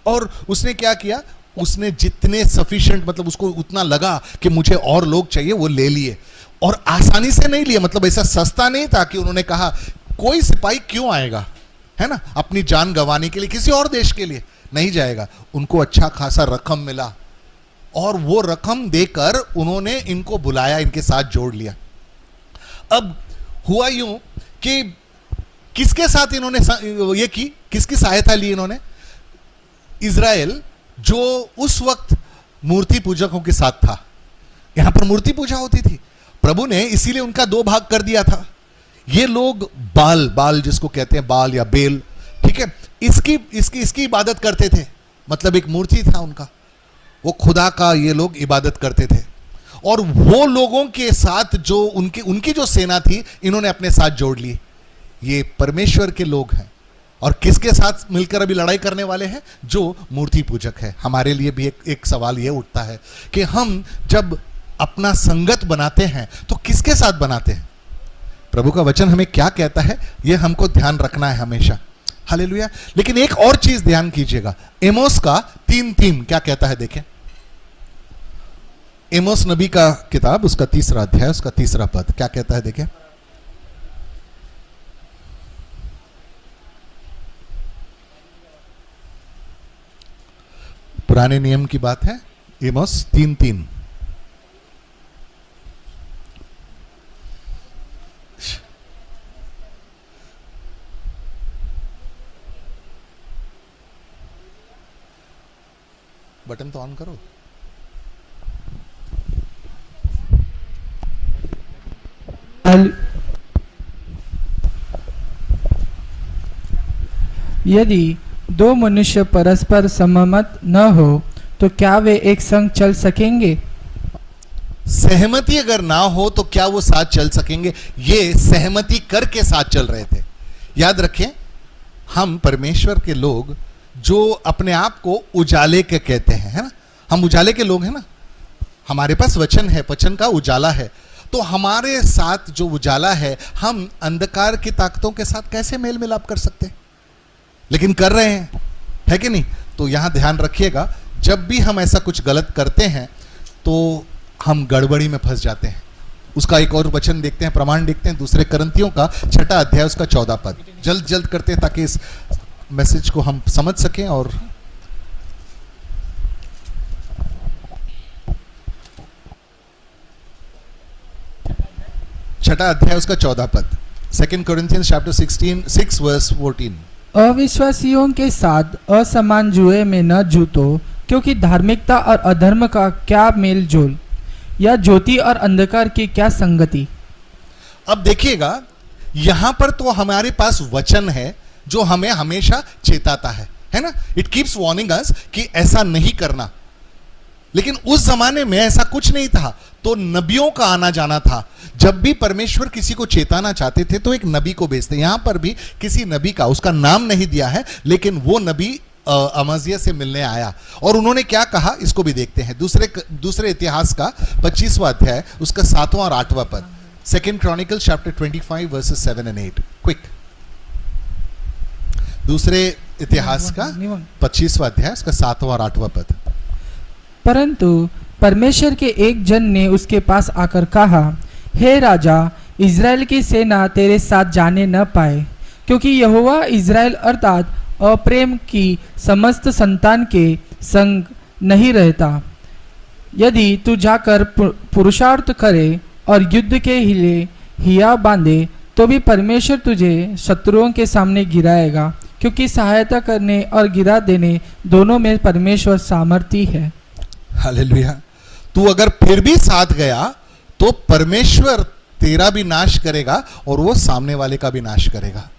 और उसने क्या किया? उसने जितने सफिशिएंट, मतलब उसको उतना लगा कि मुझे और लोग चाहिए, वो ले लिए। और आसानी से नहीं लिए, मतलब ऐसा सस्ता नहीं था कि उन्होंने कहा कोई सिपाही क्यों आएगा, है ना, अपनी जान गंवाने के लिए किसी और देश के लिए नहीं जाएगा। उनको अच्छा खासा रकम मिला और वो रकम देकर उन्होंने इनको बुलाया, इनके साथ जोड़ लिया। अब हुआ यूं कि किसके साथ इन्होंने ये की, किसकी सहायता ली इन्होंने? इज़राइल, जो उस वक्त मूर्ति पूजकों के साथ था। यहां पर मूर्ति पूजा होती थी। प्रभु ने इसीलिए उनका 2 भाग कर दिया था। ये लोग बाल जिसको कहते हैं, बाल या बेल, ठीक है, इसकी इबादत करते थे। मतलब एक मूर्ति था उनका, वो खुदा का ये लोग इबादत करते थे। और वो लोगों के साथ जो उनकी जो सेना थी, इन्होंने अपने साथ जोड़ ली। ये परमेश्वर के लोग हैं। और किसके साथ मिलकर अभी लड़ाई करने वाले हैं? जो मूर्ति पूजक है। हमारे लिए भी एक सवाल ये उठता है कि हम जब अपना संगत बनाते हैं तो किसके साथ बनाते हैं? प्रभु का वचन हमें क्या कहता है, यह हमको ध्यान रखना है हमेशा। हालेलुया। लेकिन एक और चीज ध्यान कीजिएगा, एमोस का 3:3 क्या कहता है, देखें। एमोस नबी का किताब, उसका 3रा अध्याय, उसका 3रा पद क्या कहता है, देखें। पुराने नियम की बात है, एमोस 3:3। बटन तो ऑन करो। यदि 2 मनुष्य परस्पर सहमत न हो तो क्या वे एक संग चल सकेंगे? सहमति अगर ना हो तो क्या वो साथ चल सकेंगे? ये सहमति करके साथ चल रहे थे। याद रखें, हम परमेश्वर के लोग जो अपने आप को उजाले के कहते हैं, है ना, हम उजाले के लोग हैं ना। हमारे पास वचन है, वचन का उजाला है। तो हमारे साथ जो उजाला है, हम अंधकार की ताकतों के साथ कैसे मेल मिलाप कर सकते हैं? लेकिन कर रहे हैं, है कि नहीं? तो यहां ध्यान रखिएगा, जब भी हम ऐसा कुछ गलत करते हैं तो हम गड़बड़ी में फंस जाते हैं। उसका एक और वचन देखते हैं, प्रमाण देखते हैं, 2 कुरिन्थियों का 6 अध्याय, उसका 14 पद। जल्द करते हैं ताकि इस मैसेज को हम समझ सकें। और छठा अध्याय, उसका 14 पद, 2 Corinthians chapter 6 verse 14। अविश्वासियों के साथ असमान जुए में न जूतो, क्योंकि धार्मिकता और अधर्म का क्या मेल जोल? या ज्योति और अंधकार की क्या संगति। अब देखिएगा, यहां पर तो हमारे पास वचन है जो हमें हमेशा चेताता है ना। इट कीप्स वार्निंग अस कि ऐसा नहीं करना। लेकिन उस जमाने में ऐसा कुछ नहीं था, तो नबियों का आना जाना था। जब भी परमेश्वर किसी को चेताना चाहते थे तो एक नबी को भेजते। यहां पर भी किसी नबी का, उसका नाम नहीं दिया है, लेकिन वो नबी अमजिया से मिलने आया और उन्होंने क्या कहा इसको भी देखते हैं। दूसरे इतिहास का 25वां अध्याय, उसका 7वां और 8वां पद। 2 Chronicles chapter 25 verses 7 and 8. Quick. दूसरे इतिहास का 25वां अध्याय, उसका 7वां और 8वां पद। परंतु परमेश्वर के एक जन ने उसके पास आकर कहा, हे राजा, इज़राइल की सेना तेरे साथ जाने न पाए, क्योंकि यहोवा इज़राइल अर्थात अप्रेम की समस्त संतान के संग नहीं रहता। यदि तू जाकर पुरुषार्थ करे और युद्ध के लिए हिया बांधे तो भी परमेश्वर तुझे शत्रुओं के सामने गिराएगा, क्योंकि सहायता करने और गिरा देने दोनों में परमेश्वर सामर्थी है। हालेलुया। तू अगर फिर भी साथ गया तो परमेश्वर तेरा भी नाश करेगा और वो सामने वाले का भी नाश करेगा।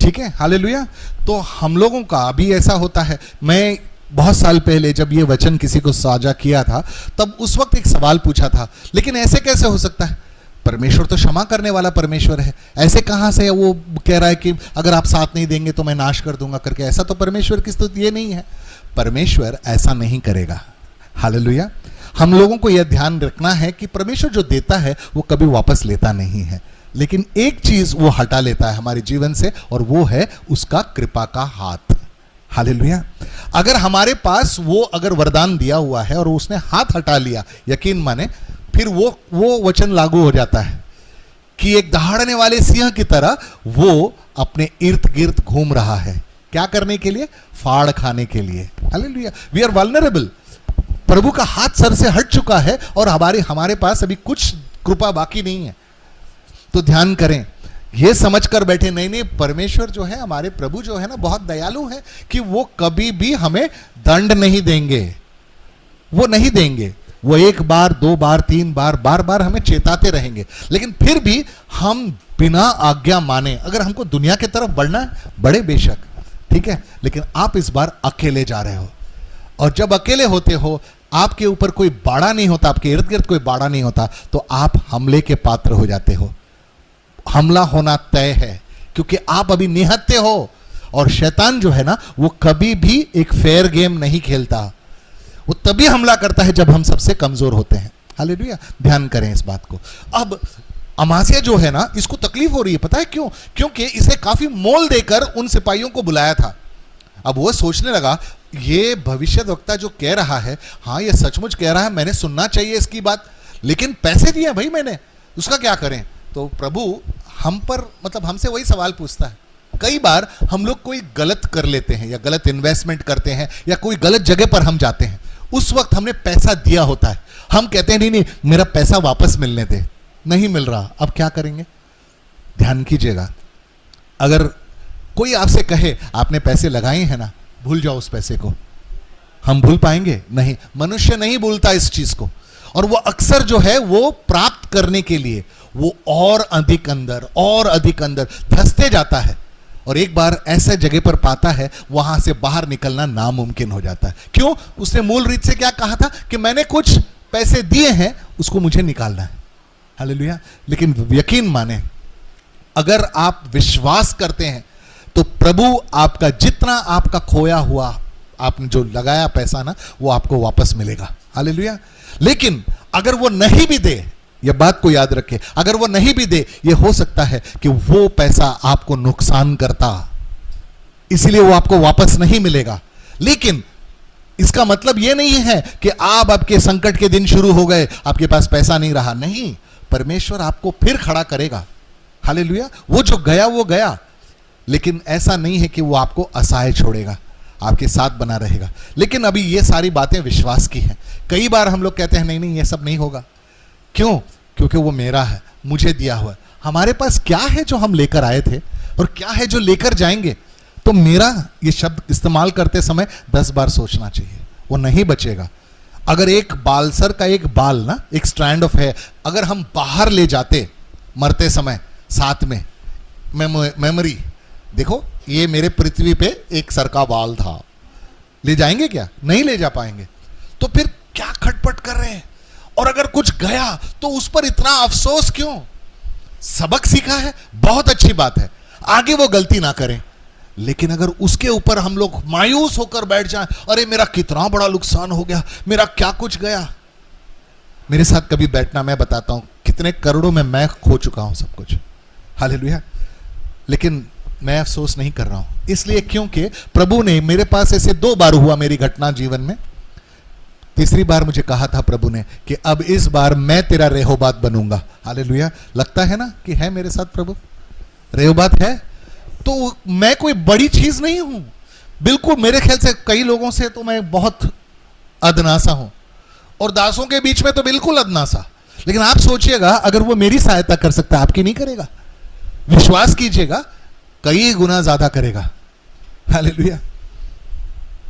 ठीक है, हालेलुया। तो हम लोगों का भी ऐसा होता है। मैं बहुत साल पहले जब ये वचन किसी को साझा किया था, तब उस वक्त एक सवाल पूछा था, लेकिन ऐसे कैसे हो सकता है? परमेश्वर तो क्षमा करने वाला परमेश्वर है, ऐसे कहां से वो कह रहा है कि अगर आप साथ नहीं देंगे तो मैं नाश कर दूंगा करके? ऐसा तो परमेश्वर की स्तुति ये नहीं है। परमेश्वर ऐसा नहीं करेगा। हालेलुया। हम लोगों को यह ध्यान रखना है कि परमेश्वर जो देता है वो कभी वापस लेता नहीं है, लेकिन एक चीज वो हटा लेता है हमारे जीवन से, और वो है उसका कृपा का हाथ। हालेलुया। अगर हमारे पास वो अगर वरदान दिया हुआ है और उसने हाथ हटा लिया, यकीन माने, फिर वो वचन लागू हो जाता है कि एक दहाड़ने वाले सिंह की तरह वो अपने इर्द गिर्द घूम रहा है। क्या करने के लिए? फाड़ खाने के लिए। हालेलुया। We are vulnerable. प्रभु का हाथ सर से हट चुका है और हमारे पास अभी कुछ कृपा बाकी नहीं है। तो ध्यान करें, ये समझकर बैठे नहीं, परमेश्वर जो है, हमारे प्रभु जो है ना, बहुत दयालु है कि वो कभी भी हमें दंड नहीं देंगे। वो नहीं देंगे। वो एक बार, दो बार, तीन बार, बार बार हमें चेताते रहेंगे, लेकिन फिर भी हम बिना आज्ञा माने, अगर हमको दुनिया की तरफ बढ़ना है, बड़े बेशक, ठीक है, लेकिन आप इस बार अकेले जा रहे हो। और जब अकेले होते हो, आपके ऊपर कोई बाड़ा नहीं होता, आपके इर्द गिर्द कोई बाड़ा नहीं होता, तो आप हमले के पात्र हो जाते हो। हमला होना तय है, क्योंकि आप अभी निहत्थे हो। और शैतान जो है ना, वो कभी भी एक फेयर गेम नहीं खेलता। वो तभी हमला करता है जब हम सबसे कमजोर होते हैं। हालेलुया। ध्यान करें इस बात को। अब अमासिया जो है ना, इसको तकलीफ हो रही है, पता है क्यों? क्योंकि इसे काफी मोल देकर उन सिपाहियों को बुलाया था। अब वो सोचने लगा, ये भविष्यद्वक्ता जो कह रहा है, हाँ ये सचमुच कह रहा है, मैंने सुनना चाहिए इसकी बात, लेकिन पैसे दिए भाई मैंने, उसका क्या करें? तो प्रभु हम पर, मतलब हमसे वही सवाल पूछता है। कई बार हम लोग कोई गलत कर लेते हैं, या गलत इन्वेस्टमेंट करते हैं, या कोई गलत जगह पर हम जाते हैं। उस वक्त हमने पैसा दिया होता है, हम कहते हैं नहीं मेरा पैसा वापस मिलने दे, नहीं मिल रहा, अब क्या करेंगे? ध्यान कीजिएगा, अगर कोई आपसे कहे आपने पैसे लगाए हैं ना, भूल जाओ उस पैसे को, हम भूल पाएंगे? नहीं, मनुष्य नहीं भूलता इस चीज को। और वो अक्सर जो है वो प्राप्त करने के लिए वो और अधिक अंदर धंसते जाता है, और एक बार ऐसे जगह पर पाता है, वहां से बाहर निकलना नामुमकिन हो जाता है। क्यों? उसने मूल रीत से क्या कहा था कि मैंने कुछ पैसे दिए हैं, उसको मुझे निकालना है। हालेलुया। लेकिन यकीन माने, अगर आप विश्वास करते हैं तो प्रभु आपका जितना आपका खोया हुआ, आपने जो लगाया पैसा ना, वो आपको वापस मिलेगा। हालेलुया। लेकिन अगर वो नहीं भी दे, यह बात को याद रखें, अगर वो नहीं भी दे, यह हो सकता है कि वो पैसा आपको नुकसान करता, इसलिए वो आपको वापस नहीं मिलेगा। लेकिन इसका मतलब यह नहीं है कि आप आपके संकट के दिन शुरू हो गए, आपके पास पैसा नहीं रहा। नहीं, परमेश्वर आपको फिर खड़ा करेगा। हालेलुया। वो जो गया वो गया, लेकिन ऐसा नहीं है कि वो आपको असहाय छोड़ेगा, आपके साथ बना रहेगा। लेकिन अभी ये सारी बातें विश्वास की हैं। कई बार हम लोग कहते हैं नहीं ये सब नहीं होगा। क्यों? क्योंकि वो मेरा है, मुझे दिया हुआ है। हमारे पास क्या है जो हम लेकर आए थे, और क्या है जो लेकर जाएंगे? तो मेरा ये शब्द इस्तेमाल करते समय 10 बार सोचना चाहिए, वो नहीं बचेगा। अगर एक बालसर का एक बाल ना, एक स्ट्रैंड ऑफ हेयर अगर हम बाहर ले जाते मरते समय साथ में, मेमोरी, देखो ये मेरे पृथ्वी पे एक सर का बाल था, ले जाएंगे क्या? नहीं ले जा पाएंगे। तो फिर क्या खटपट कर रहे हैं? और अगर कुछ गया तो उस पर इतना अफसोस क्यों? सबक सीखा है, बहुत अच्छी बात है, आगे वो गलती ना करें। लेकिन अगर उसके ऊपर हम लोग मायूस होकर बैठ जाएं, अरे मेरा कितना बड़ा नुकसान हो गया, मेरा क्या कुछ गया। मेरे साथ कभी बैठना, मैं बताता हूं कितने करोड़ों में मैं खो चुका हूं सब कुछ, हालेलुया। लेकिन मैं अफसोस नहीं कर रहा हूं, इसलिए क्योंकि प्रभु ने मेरे पास ऐसे 2 बार हुआ मेरी घटना जीवन में। तीसरी बार मुझे कहा था प्रभु ने कि अब इस बार मैं तेरा रेहोबात बनूंगा, हालेलुया। लगता है ना कि है मेरे साथ प्रभु, रेहोबात है। तो मैं कोई बड़ी चीज नहीं हूं, बिल्कुल। मेरे ख्याल से कई लोगों से तो मैं बहुत अदनासा हूं, और दासों के बीच में तो बिल्कुल अदनासा। लेकिन आप सोचिएगा, अगर वो मेरी सहायता कर सकता है, आपकी नहीं करेगा? विश्वास कीजिएगा, कई गुना ज्यादा करेगा, हालेलुया।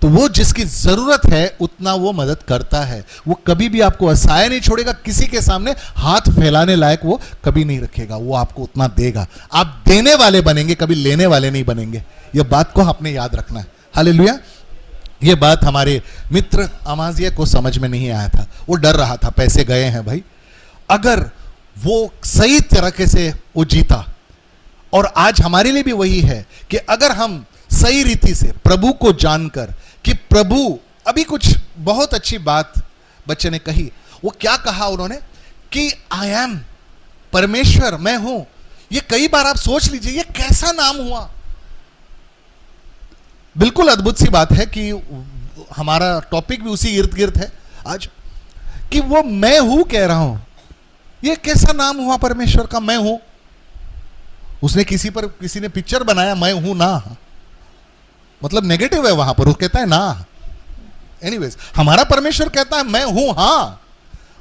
तो वो जिसकी जरूरत है उतना वो मदद करता है। वो कभी भी आपको असहाय नहीं छोड़ेगा, किसी के सामने हाथ फैलाने लायक वो कभी नहीं रखेगा, वो आपको उतना देगा। आप देने वाले बनेंगे, कभी लेने वाले नहीं बनेंगे। यह बात को आपने याद रखना है, हालेलुया। ये बात हमारे मित्र अमाजिया को समझ में नहीं आया था, वो डर रहा था, पैसे गए हैं भाई। अगर वो सही तरीके से वो जीता, और आज हमारे लिए भी वही है कि अगर हम सही रीति से प्रभु को जानकर कि प्रभु, अभी कुछ बहुत अच्छी बात बच्चे ने कही। वो क्या कहा उन्होंने कि आई एम, परमेश्वर मैं हूं। ये कई बार आप सोच लीजिए, ये कैसा नाम हुआ। बिल्कुल अद्भुत सी बात है कि हमारा टॉपिक भी उसी इर्द गिर्द है आज, कि वो मैं हूं कह रहा हूं। ये कैसा नाम हुआ परमेश्वर का, मैं हूं। उसने किसी ने पिक्चर बनाया, मैं हूं ना, मतलब नेगेटिव है वहां पर, वो कहता है ना। एनीवेज, हमारा परमेश्वर कहता है मैं हूं, हां,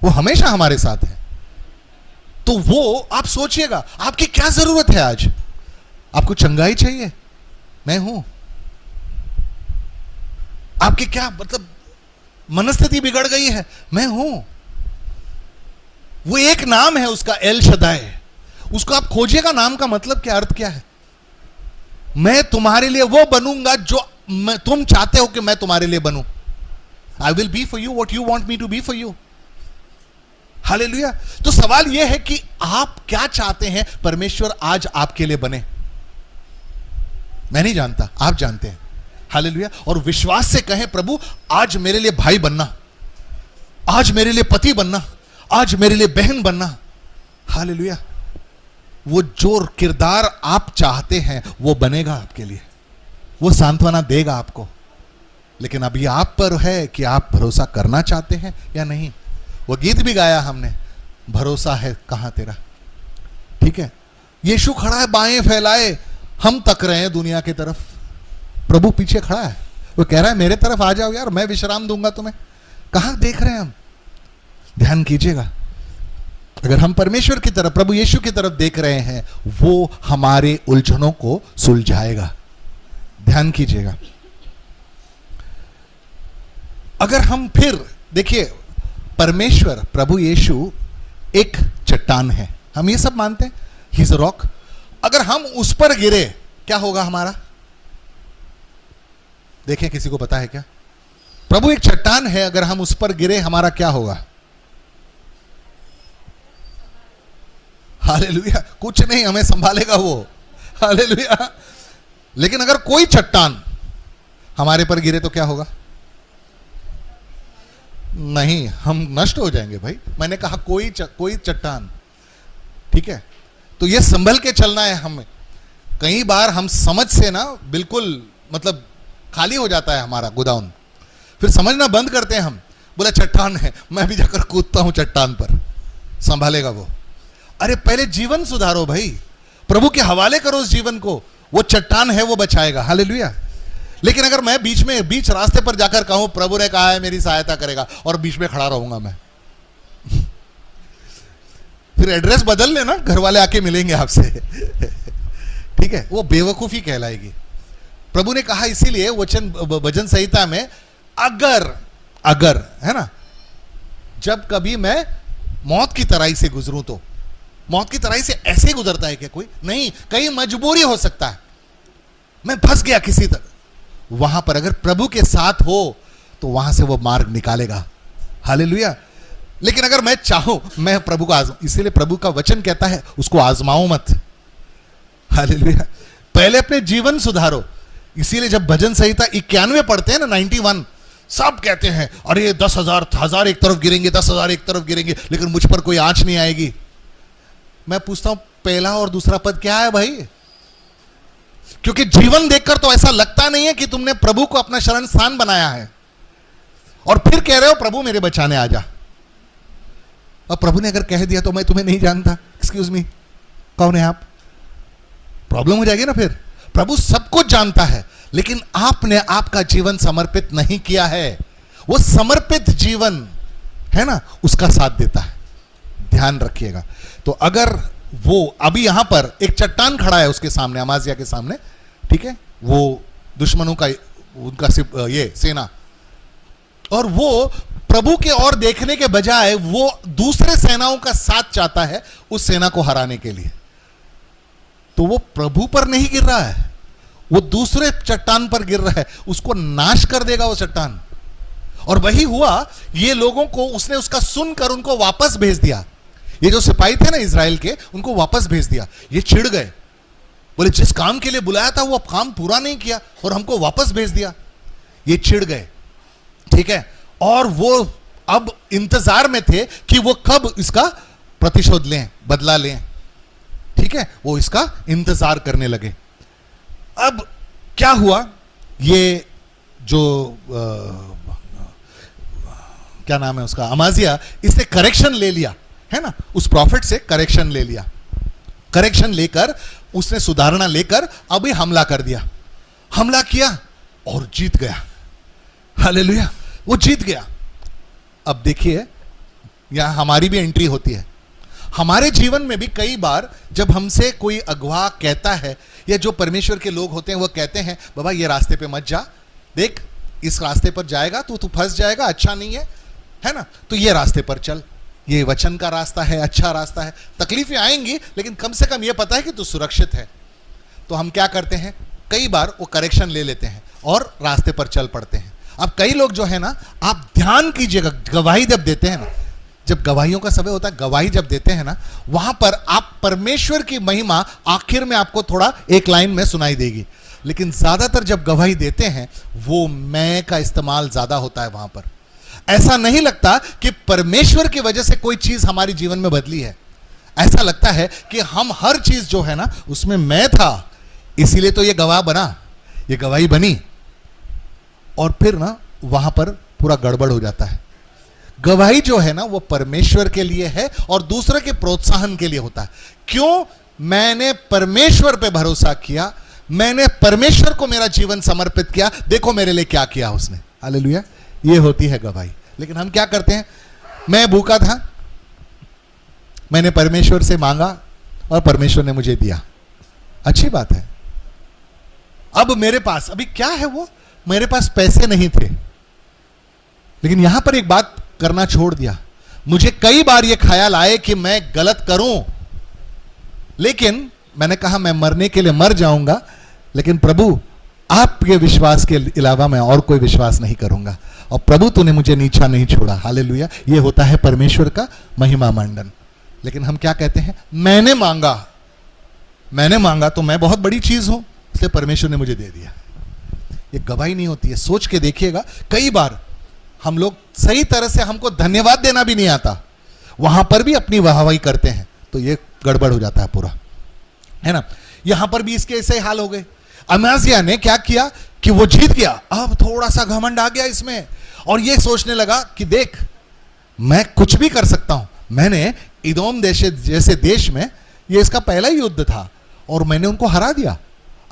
वो हमेशा हमारे साथ है। तो वो आप सोचिएगा, आपकी क्या जरूरत है आज? आपको चंगाई चाहिए, मैं हूं। आपकी क्या मतलब मनस्थिति बिगड़ गई है, मैं हूं। वो एक नाम है उसका, एल शदाई। उसको आप खोजिएगा, नाम का मतलब क्या, अर्थ क्या है। मैं तुम्हारे लिए वो बनूंगा जो तुम चाहते हो कि मैं तुम्हारे लिए बनूं। I will be for you what you want me to be for you, hallelujah. तो सवाल यह है कि आप क्या चाहते हैं परमेश्वर आज आपके लिए बने। मैं नहीं जानता, आप जानते हैं, हालेलुया। और विश्वास से कहें, प्रभु आज मेरे लिए भाई बनना, आज मेरे लिए पति बनना, आज मेरे लिए बहन बनना, हालेलुया। वो जो किरदार आप चाहते हैं वो बनेगा आपके लिए, वो सांत्वना देगा आपको। लेकिन अभी आप पर है कि आप भरोसा करना चाहते हैं या नहीं। वो गीत भी गाया हमने, भरोसा है कहां तेरा, ठीक है। यीशु खड़ा है बाएं फैलाए, हम तक रहे हैं दुनिया की तरफ, प्रभु पीछे खड़ा है, वो कह रहा है मेरे तरफ आ जाओ यार, मैं विश्राम दूंगा तुम्हें। कहां देख रहे हैं हम? ध्यान कीजिएगा, अगर हम परमेश्वर की तरफ, प्रभु यीशु की तरफ देख रहे हैं, वो हमारे उलझनों को सुलझाएगा। ध्यान कीजिएगा। अगर हम फिर देखिए, परमेश्वर प्रभु यीशु एक चट्टान है, हम ये सब मानते हैं, ही इज अ रॉक। अगर हम उस पर गिरे क्या होगा हमारा? देखें, किसी को पता है क्या? प्रभु एक चट्टान है, अगर हम उस पर गिरे हमारा क्या होगा? हालेलुया, कुछ नहीं, हमें संभालेगा वो, हालेलुया। लेकिन अगर कोई चट्टान हमारे पर गिरे तो क्या होगा? नहीं, हम नष्ट हो जाएंगे भाई। मैंने कहा कोई चट्टान, ठीक है। तो ये संभल के चलना है हमें। कई बार हम समझ से ना बिल्कुल मतलब खाली हो जाता है हमारा गोदाउन, फिर समझना बंद करते हैं हम। बोला चट्टान है, मैं भी जाकर कूदता हूं चट्टान पर, संभालेगा वो। अरे पहले जीवन सुधारो भाई, प्रभु के हवाले करो उस जीवन को, वो चट्टान है वो बचाएगा, हालेलुया। लेकिन अगर मैं बीच रास्ते पर जाकर कहूं प्रभु ने कहा है मेरी सहायता करेगा, और बीच में खड़ा रहूंगा मैं, फिर एड्रेस बदल लेना, घर वाले आके मिलेंगे आपसे ठीक है, वो बेवकूफी कहलाएगी। प्रभु ने कहा इसीलिए वचन भजन संहिता में, अगर है ना, जब कभी मैं मौत की तराई से गुजरूं तो। मौत की तराई से ऐसे ही गुजरता है क्या कोई? नहीं, कहीं मजबूरी हो सकता है, मैं फंस गया किसी तरह। वहां पर अगर प्रभु के साथ हो तो वहां से वो मार्ग निकालेगा। हालेलुया। लेकिन अगर मैं चाहूं, मैं प्रभु को इसीलिए प्रभु का वचन कहता है उसको आजमाओ मत। हालेलुया। पहले अपने जीवन सुधारो। इसीलिए जब भजन संहिता 91 पढ़ते हैं ना, 91, सब कहते हैं अरे 10,000 एक तरफ गिरेंगे, 10,000 एक तरफ गिरेंगे, लेकिन मुझ पर कोई आंच नहीं आएगी। मैं पूछता हूं पहला और दूसरा पद क्या है भाई? क्योंकि जीवन देखकर तो ऐसा लगता नहीं है कि तुमने प्रभु को अपना शरण स्थान बनाया है, और फिर कह रहे हो प्रभु मेरे बचाने आ जा। और प्रभु ने अगर कह दिया तो मैं तुम्हें नहीं जानता, एक्सक्यूज मी, कौन है आप? प्रॉब्लम हो जाएगी ना फिर। प्रभु सब कुछ जानता है, लेकिन आपने आपका जीवन समर्पित नहीं किया है। वो समर्पित जीवन है ना, उसका साथ देता है। ध्यान रखिएगा। तो अगर वो अभी यहां पर एक चट्टान खड़ा है उसके सामने, अमाजिया के सामने, ठीक है, वो दुश्मनों का उनका ये सेना, और वो प्रभु के ओर देखने के बजाय वो दूसरे सेनाओं का साथ चाहता है उस सेना को हराने के लिए। तो वो प्रभु पर नहीं गिर रहा है, वो दूसरे चट्टान पर गिर रहा है, उसको नाश कर देगा वो चट्टान। और वही हुआ, ये लोगों को उसने उसका सुनकर उनको वापस भेज दिया। ये जो सिपाही थे ना इजराइल के, उनको वापस भेज दिया। ये चिढ़ गए, बोले जिस काम के लिए बुलाया था वो काम पूरा नहीं किया और हमको वापस भेज दिया। ये चिढ़ गए, ठीक है, और वो अब इंतजार में थे कि वो कब इसका प्रतिशोध लें, बदला लें, ठीक है, वो इसका इंतजार करने लगे। अब क्या हुआ, ये जो क्या नाम है उसका, अमाजिया, इसने करेक्शन ले लिया है ना, उस प्रॉफिट से करेक्शन ले लिया। करेक्शन लेकर उसने सुधारणा लेकर अभी हमला कर दिया। हमला किया और जीत गया। हालेलुया, वो जीत गया। अब देखिए, यहां हमारी भी एंट्री होती है। हमारे जीवन में भी कई बार जब हमसे कोई अगवा कहता है, या जो परमेश्वर के लोग होते हैं वो कहते हैं बाबा ये रास्ते पे मत जा, देख इस रास्ते पर जाएगा तो तू फंस जाएगा, अच्छा नहीं है ना, तो ये रास्ते पर चल, ये वचन का रास्ता है, अच्छा रास्ता है। तकलीफें आएंगी लेकिन कम से कम ये पता है कि तू सुरक्षित है। तो हम क्या करते हैं, कई बार वो करेक्शन ले लेते हैं और रास्ते पर चल पड़ते हैं। अब कई लोग जो है ना, आप ध्यान कीजिएगा, गवाही जब देते हैं ना, जब गवाहियों का समय होता है, गवाही जब देते हैं ना, वहां पर आप परमेश्वर की महिमा आखिर में आपको थोड़ा एक लाइन में सुनाई देगी। लेकिन ज्यादातर जब गवाही देते हैं वो मैं का इस्तेमाल ज्यादा होता है वहां पर। ऐसा नहीं लगता कि परमेश्वर की वजह से कोई चीज हमारे जीवन में बदली है। ऐसा लगता है कि हम हर चीज जो है ना उसमें मैं था, इसीलिए तो ये गवाह बना, ये गवाही बनी, और फिर ना वहां पर पूरा गड़बड़ हो जाता है। गवाही जो है ना वो परमेश्वर के लिए है और दूसरे के प्रोत्साहन के लिए होता है। क्यों? मैंने परमेश्वर पे भरोसा किया, मैंने परमेश्वर को मेरा जीवन समर्पित किया, देखो मेरे लिए क्या किया उसने। हालेलुया, ये होती है गवाही। लेकिन हम क्या करते हैं, मैं भूखा था, मैंने परमेश्वर से मांगा और परमेश्वर ने मुझे दिया, अच्छी बात है। अब मेरे पास अभी क्या है, वो मेरे पास पैसे नहीं थे, लेकिन यहां पर एक बात करना छोड़ दिया। मुझे कई बार यह ख्याल आए कि मैं गलत करूं, लेकिन मैंने कहा मैं मरने के लिए मर जाऊंगा, लेकिन प्रभु आपके विश्वास के अलावा मैं और कोई विश्वास नहीं करूंगा, और प्रभु तूने मुझे नीचा नहीं छोड़ा। हालेलुया, ये होता है परमेश्वर का महिमा मंडन। लेकिन हम क्या कहते हैं, मैंने मांगा तो मैं बहुत बड़ी चीज हूं, इसलिए परमेश्वर ने मुझे दे दिया। ये गवाही नहीं होती है। सोच के देखिएगा, कई बार हम लोग सही तरह से, हमको धन्यवाद देना भी नहीं आता, वहां पर भी अपनी वाहवाही करते हैं, तो ये गड़बड़ हो जाता है पूरा, है ना। यहां पर भी इसके ऐसे हाल हो गए। अमाजिया ने क्या किया कि वो जीत गया, अब थोड़ा सा घमंड आ गया इसमें, और ये सोचने लगा कि देख मैं कुछ भी कर सकता हूं। मैंने इदोम जैसे देश में, ये इसका पहला युद्ध था और मैंने उनको हरा दिया,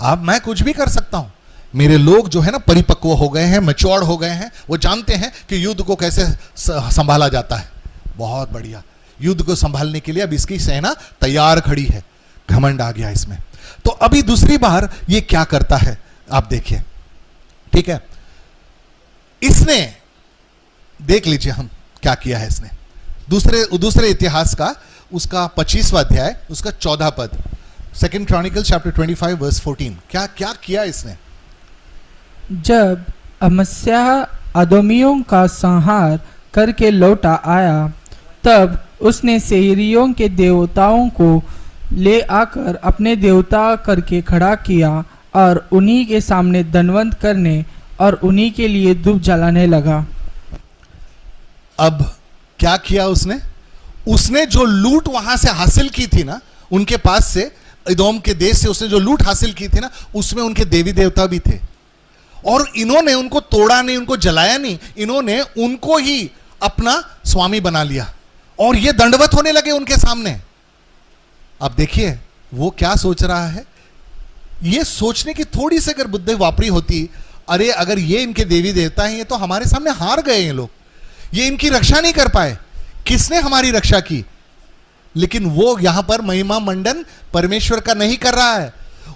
अब मैं कुछ भी कर सकता हूं। मेरे लोग जो है ना परिपक्व हो गए हैं, मैच्योर्ड हो गए हैं, वो जानते हैं कि युद्ध को कैसे संभाला जाता है। बहुत बढ़िया, युद्ध को संभालने के लिए अब इसकी सेना तैयार खड़ी है। घमंड आ गया इसमें। तो अभी दूसरी बार ये क्या करता है आप देखिए, ठीक है, इसने देख लीजिए हम क्या किया है इसने। दूसरे इतिहास का उसका 25वां अध्याय उसका 14 पद, 2 Chronicles chapter 25 verse 14, क्या क्या किया इसने। जब अमस्याह अदोमियों का संहार करके लौटा आया, तब उसने सेईरियों के देवताओं को ले आकर अपने देवता करके खड़ा किया और उन्हीं के सामने दंडवत करने और उन्हीं के लिए धूप जलाने लगा। अब क्या किया उसने? उसने जो लूट वहां से हासिल की थी ना, उनके पास से, इदोम के देश से उसने जो लूट हासिल की थी ना, उसमें उनके देवी देवता भी थे। और इन्होंने उनको तोड़ा नहीं, उनको जलाया नहीं, इन्होंने उनको ही अपना स्वामी बना लिया और ये दंडवत होने लगे उनके सामने। अब देखिए वो क्या सोच रहा है। ये सोचने की थोड़ी सी अगर बुद्धि वापरी होती, अरे अगर ये इनके देवी देवता हैं, ये तो हमारे सामने हार गए ये लोग, ये इनकी रक्षा नहीं कर पाए, किसने हमारी रक्षा की। लेकिन वो यहां पर महिमा मंडन परमेश्वर का नहीं कर रहा है।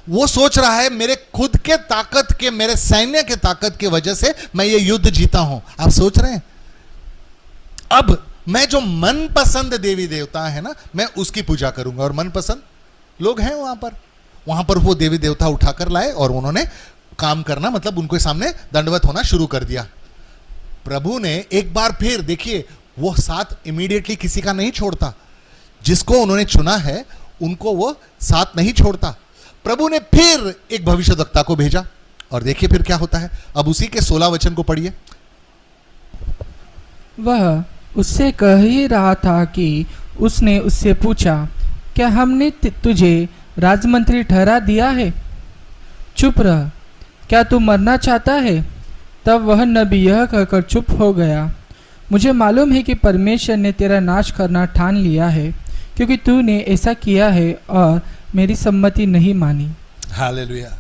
वो सोच रहा है मेरे खुद के ताकत के, मेरे सैन्य के ताकत की वजह से मैं ये युद्ध जीता हूं। आप सोच रहे हैं अब मैं जो मनपसंद देवी देवता है ना, मैं उसकी पूजा करूंगा। और मनपसंद लोग हैं वहां पर वो देवी देवता उठाकर लाए और उन्होंने काम करना, मतलब उनके सामने दंडवत होना शुरू कर दिया। प्रभु ने एक बार फिर, देखिए वो साथ इमीडिएटली किसी का नहीं छोड़ता, जिसको उन्होंने चुना है उनको वो साथ नहीं छोड़ता। प्रभु ने फिर एक भविष्यद्वक्ता को भेजा और देखिए फिर क्या होता है। अब उसी के 16 वचन को पढ़िए। वह उससे कह ही रहा था कि उसने उससे पूछा, क्या हमने तुझे राजमंत्री ठहरा दिया है? चुप रह, क्या तू मरना चाहता है? तब वह नबी यह कहकर चुप हो गया। मुझे मालूम है कि परमेश्वर ने तेरा नाश करना ठान लिया है, क्योंकि तूने ऐसा किया है और मेरी सम्मति नहीं मानी। हालेलुया।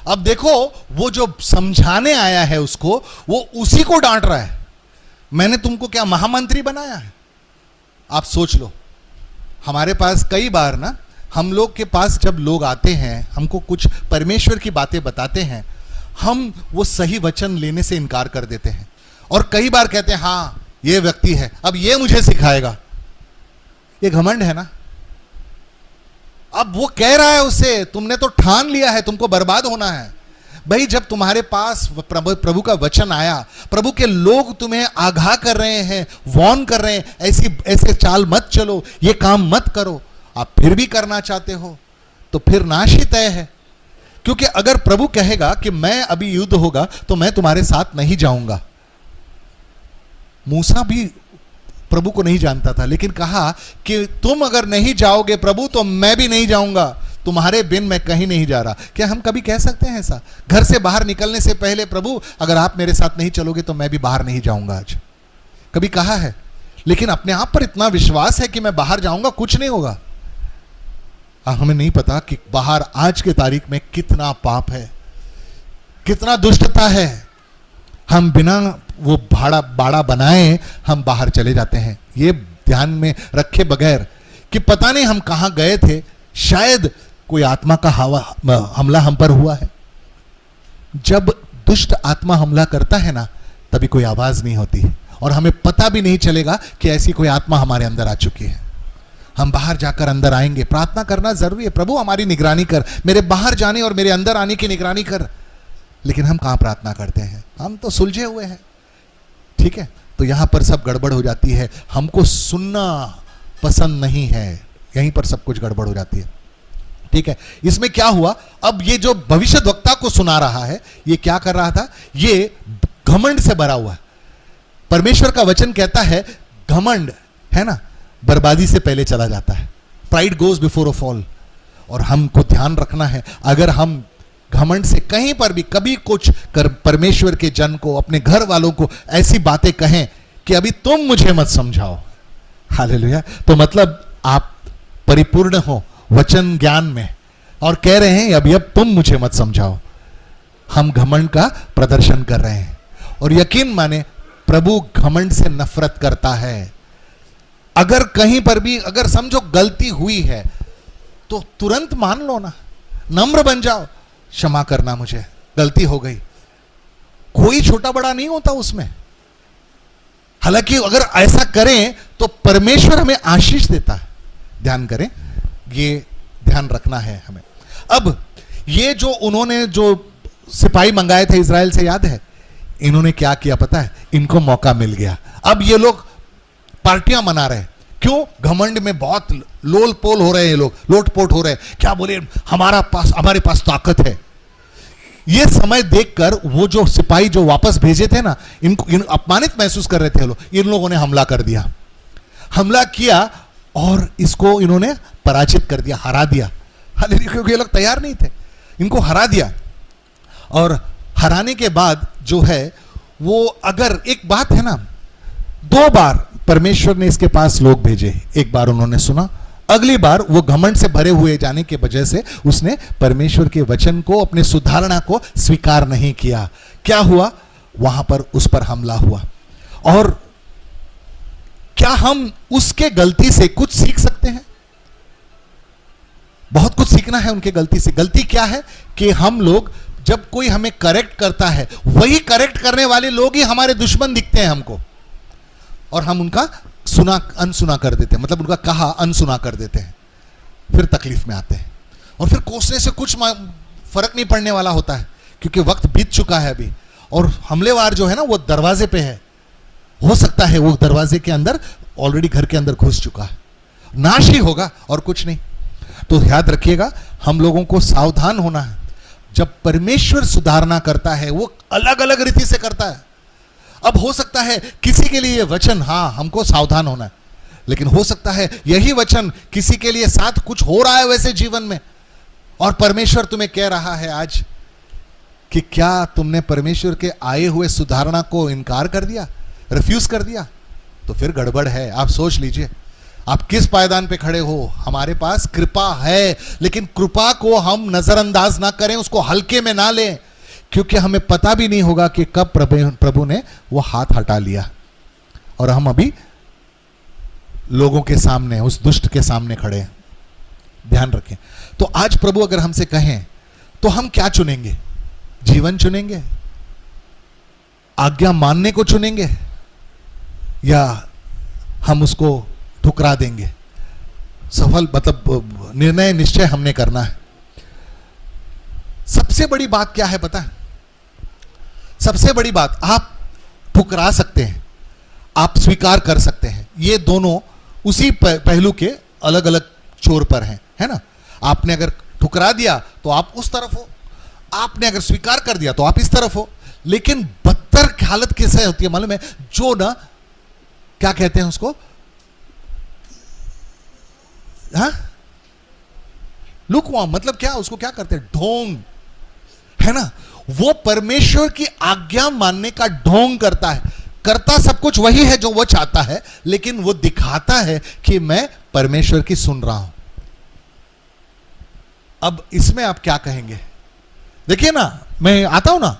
अब देखो वो जो समझाने आया है उसको, वो उसी को डांट रहा है। मैंने तुमको क्या महामंत्री बनाया है? आप सोच लो, हमारे पास कई बार ना, हम लोग के पास जब लोग आते हैं, हमको कुछ परमेश्वर की बातें बताते हैं, हम वो सही वचन लेने से इनकार कर देते हैं और कई बार कहते हैं हाँ ये व्यक्ति है, अब ये मुझे सिखाएगा। ये घमंड है ना। अब वो कह रहा है उसे, तुमने तो ठान लिया है तुमको बर्बाद होना है। भाई जब तुम्हारे पास प्रभु का वचन आया, प्रभु के लोग तुम्हें आगाह कर रहे हैं, वॉर्न कर रहे हैं, ऐसे चाल मत चलो, ये काम मत करो, आप फिर भी करना चाहते हो, तो फिर नाश ही तय है। क्योंकि अगर प्रभु कहेगा कि मैं अभी युद्ध होगा तो मैं तुम्हारे साथ नहीं जाऊंगा। मूसा भी प्रभु को नहीं जानता था, लेकिन कहा कि तुम अगर नहीं जाओगे प्रभु तो मैं भी नहीं जाऊंगा, तुम्हारे बिन मैं कहीं नहीं जा रहा। क्या हम कभी कह सकते हैं ऐसा? घर से बाहर निकलने से पहले, प्रभु अगर आप मेरे साथ नहीं चलोगे तो मैं भी बाहर नहीं जाऊंगा आज? कभी कहा है? लेकिन अपने आप पर इतना विश्वास है कि मैं बाहर जाऊंगा, कुछ नहीं होगा। हमें नहीं पता कि बाहर आज के तारीख में कितना पाप है, कितना दुष्टता है। हम बिना वो बाड़ा बनाए हम बाहर चले जाते हैं, ये ध्यान में रखे बगैर कि पता नहीं हम कहां गए थे, शायद कोई आत्मा का हमला हम पर हुआ है। जब दुष्ट आत्मा हमला करता है ना, तभी कोई आवाज नहीं होती है और हमें पता भी नहीं चलेगा कि ऐसी कोई आत्मा हमारे अंदर आ चुकी है। हम बाहर जाकर अंदर आएंगे। प्रार्थना करना जरूरी है, प्रभु हमारी निगरानी कर, मेरे बाहर जाने और मेरे अंदर आने की निगरानी कर। लेकिन हम कहां प्रार्थना करते हैं? हम तो सुलझे हुए हैं। ठीक है, तो यहां पर सब गड़बड़ हो जाती है। हमको सुनना पसंद नहीं है, यहीं पर सब कुछ गड़बड़ हो जाती है। ठीक है, इसमें क्या हुआ? अब ये जो भविष्यद्वक्ता को सुना रहा है, ये क्या कर रहा था? ये घमंड से भरा हुआ है। परमेश्वर का वचन कहता है घमंड है ना, बर्बादी से पहले चला जाता है। Pride goes before a fall. और हमको ध्यान रखना है, अगर हम घमंड से कहीं पर भी कभी कुछ कर परमेश्वर के जन को, अपने घर वालों को ऐसी बातें कहें कि अभी तुम मुझे मत समझाओ, हालेलुया, तो मतलब आप परिपूर्ण हो वचन ज्ञान में और कह रहे हैं अभी अब तुम मुझे मत समझाओ, हम घमंड का प्रदर्शन कर रहे हैं। और यकीन माने प्रभु घमंड से नफरत करता है। अगर कहीं पर भी अगर समझो गलती हुई है तो तुरंत मान लो ना, नम्र बन जाओ, क्षमा करना, मुझे गलती हो गई। कोई छोटा बड़ा नहीं होता उसमें। हालांकि अगर ऐसा करें तो परमेश्वर हमें आशीष देता है। ध्यान करें, ये ध्यान रखना है हमें। अब ये जो उन्होंने जो सिपाही मंगाए थे इजराइल से, याद है इन्होंने क्या किया पता है? इनको मौका मिल गया। अब ये लोग पार्टियां मना रहे हैं। क्यों? घमंड में बहुत लोल पोल हो रहे हैं, ये लोग लोटपोट हो रहे हैं। क्या बोले, हमारे पास ताकत है। ये समय देखकर वो जो सिपाही जो वापस भेजे थे ना, इनको अपमानित महसूस कर रहे थे लोग। इन लोगों ने हमला कर दिया, हमला किया और इसको इन्होंने पराजित कर दिया, हरा दिया। क्योंकि ये लोग तैयार नहीं थे, इनको हरा दिया। और हराने के बाद जो है वो, अगर एक बात है ना, 2 बार परमेश्वर ने इसके पास लोग भेजे। एक बार उन्होंने सुना, अगली बार वो घमंड से भरे हुए जाने के वजह से उसने परमेश्वर के वचन को, अपने सुधारणा को स्वीकार नहीं किया। क्या हुआ? वहां पर उस पर हमला हुआ। और क्या हम उसके गलती से कुछ सीख सकते हैं? बहुत कुछ सीखना है उनके गलती से। गलती क्या है कि हम लोग जब कोई हमें करेक्ट करता है, वही करेक्ट करने वाले लोग ही हमारे दुश्मन दिखते हैं हमको, और हम उनका सुना अनसुना कर देते हैं, मतलब उनका कहा अनसुना कर देते हैं। फिर तकलीफ में आते हैं, और फिर कोसने से कुछ फर्क नहीं पड़ने वाला होता है, क्योंकि वक्त बीत चुका है अभी। और हमलेवार जो है ना, वो दरवाजे पे है। हो सकता है वो दरवाजे के अंदर ऑलरेडी घर के अंदर घुस चुका है, नाश ही होगा और कुछ नहीं। तो याद रखिएगा, हम लोगों को सावधान होना है। जब परमेश्वर सुधारना करता है, वो अलग अलग रीति से करता है। अब हो सकता है किसी के लिए ये वचन, हाँ हमको सावधान होना है, लेकिन हो सकता है यही वचन किसी के लिए साथ कुछ हो रहा है वैसे जीवन में, और परमेश्वर तुम्हें कह रहा है आज कि क्या तुमने परमेश्वर के आए हुए सुधारणा को इनकार कर दिया, रिफ्यूज कर दिया? तो फिर गड़बड़ है। आप सोच लीजिए, आप किस पायदान पे खड़े हो। हमारे पास कृपा है, लेकिन कृपा को हम नजरअंदाज ना करें, उसको हल्के में ना लें, क्योंकि हमें पता भी नहीं होगा कि कब प्रभु ने वो हाथ हटा लिया और हम अभी लोगों के सामने, उस दुष्ट के सामने खड़े हैं। ध्यान रखें। तो आज प्रभु अगर हमसे कहें तो हम क्या चुनेंगे? जीवन चुनेंगे, आज्ञा मानने को चुनेंगे, या हम उसको ठुकरा देंगे? सफल मतलब निर्णय निश्चय हमने करना है। सबसे बड़ी बात क्या है पता है? सबसे बड़ी बात, आप ठुकरा सकते हैं, आप स्वीकार कर सकते हैं। ये दोनों उसी पहलू के अलग अलग छोर पर हैं, है ना? आपने अगर ठुकरा दिया तो आप उस तरफ हो, आपने अगर स्वीकार कर दिया तो आप इस तरफ हो। लेकिन बदतर हालत कैसे होती है मालूम है? जो ना, क्या कहते हैं उसको, हाँ, लुकवार्म, मतलब क्या, उसको क्या करते हैं? ढोंग, है ना? वो परमेश्वर की आज्ञा मानने का ढोंग करता है। करता सब कुछ वही है जो वो चाहता है, लेकिन वो दिखाता है कि मैं परमेश्वर की सुन रहा हूं। अब इसमें आप क्या कहेंगे? देखिए ना, मैं आता हूं ना,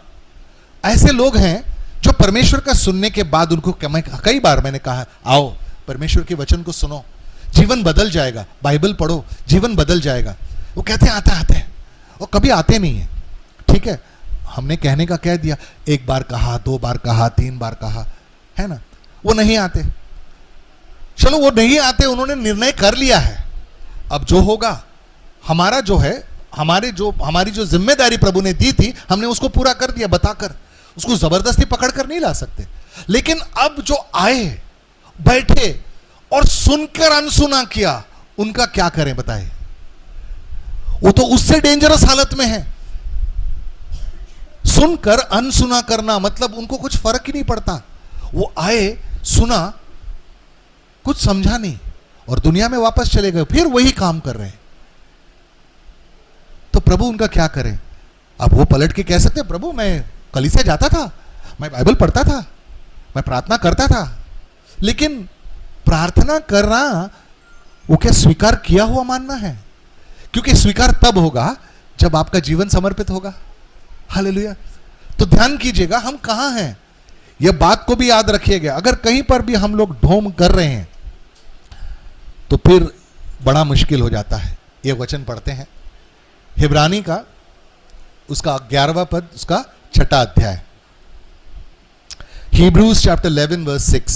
ऐसे लोग हैं जो परमेश्वर का सुनने के बाद उनको, कई बार मैंने कहा आओ परमेश्वर के वचन को सुनो, जीवन बदल जाएगा, बाइबल पढ़ो, जीवन बदल जाएगा। वो कहते हैं आते हैं, और कभी आते नहीं है। ठीक है, हमने कहने का कह दिया, 1 बार कहा, 2 बार कहा, 3 बार कहा, है ना? वो नहीं आते। चलो वो नहीं आते, उन्होंने निर्णय कर लिया है। अब जो होगा, हमारा जो है, हमारी जो जिम्मेदारी प्रभु ने दी थी, हमने उसको पूरा कर दिया बताकर। उसको जबरदस्ती पकड़ कर नहीं ला सकते। लेकिन अब जो आए, बैठे और सुनकर अनसुना किया, उनका क्या करें बताएं? वो तो उससे डेंजरस हालत में है। सुनकर अनसुना करना मतलब उनको कुछ फर्क ही नहीं पड़ता। वो आए, सुना, कुछ समझा नहीं, और दुनिया में वापस चले गए, फिर वही काम कर रहे हैं। तो प्रभु उनका क्या करें? अब वो पलट के कह सकते, प्रभु मैं कलीसिया जाता था, मैं बाइबल पढ़ता था, मैं प्रार्थना करता था, लेकिन प्रार्थना करना वो क्या स्वीकार किया हुआ मानना है? क्योंकि स्वीकार तब होगा जब आपका जीवन समर्पित होगा। हालेलुया। तो ध्यान कीजिएगा, हम कहां हैं, यह बात को भी याद रखिएगा। अगर कहीं पर भी हम लोग ढोंग कर रहे हैं तो फिर बड़ा मुश्किल हो जाता है। यह वचन पढ़ते हैं हिब्रानी का, उसका 11वां पद, उसका 6ठा अध्याय। Hebrews chapter 11 verse 6,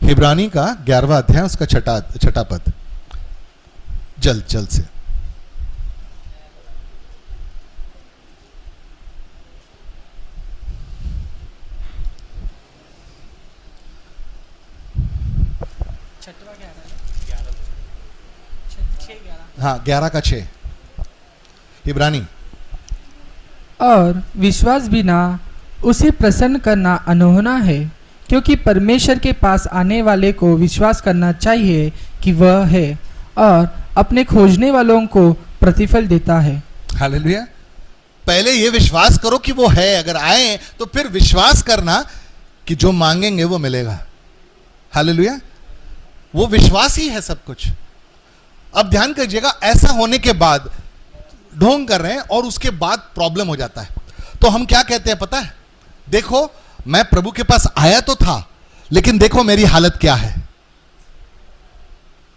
हिब्रानी का 11वां अध्याय उसका छठा पद, जल्द से। हाँ, 11 का 6 इब्रानी। और विश्वास बिना उसे प्रसन्न करना अनहोना है, क्योंकि परमेश्वर के पास आने वाले को विश्वास करना चाहिए कि वह है और अपने खोजने वालों को प्रतिफल देता है। हालेलुया। पहले ये विश्वास करो कि वो है, अगर आए तो फिर विश्वास करना कि जो मांगेंगे वो मिलेगा। हालेलुया। वो विश्वास ही है सब कुछ। अब ध्यान करिएगा, ऐसा होने के बाद ढोंग कर रहे हैं और उसके बाद प्रॉब्लम हो जाता है, तो हम क्या कहते हैं पता है? देखो, मैं प्रभु के पास आया तो था, लेकिन देखो मेरी हालत क्या है।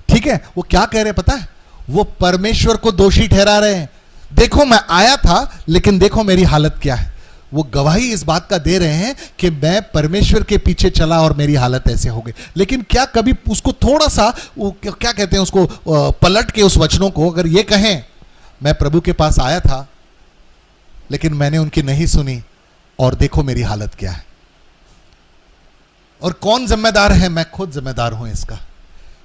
ठीक है, वो क्या कह रहे हैं पता है? वो परमेश्वर को दोषी ठहरा रहे हैं। देखो मैं आया था, लेकिन देखो मेरी हालत क्या है। वो गवाही इस बात का दे रहे हैं कि मैं परमेश्वर के पीछे चला और मेरी हालत ऐसे हो गई। लेकिन क्या कभी उसको थोड़ा सा, वो क्या कहते हैं उसको, पलट के उस वचनों को अगर ये कहें, मैं प्रभु के पास आया था लेकिन मैंने उनकी नहीं सुनी और देखो मेरी हालत क्या है। और कौन जिम्मेदार है? मैं खुद जिम्मेदार हूं इसका,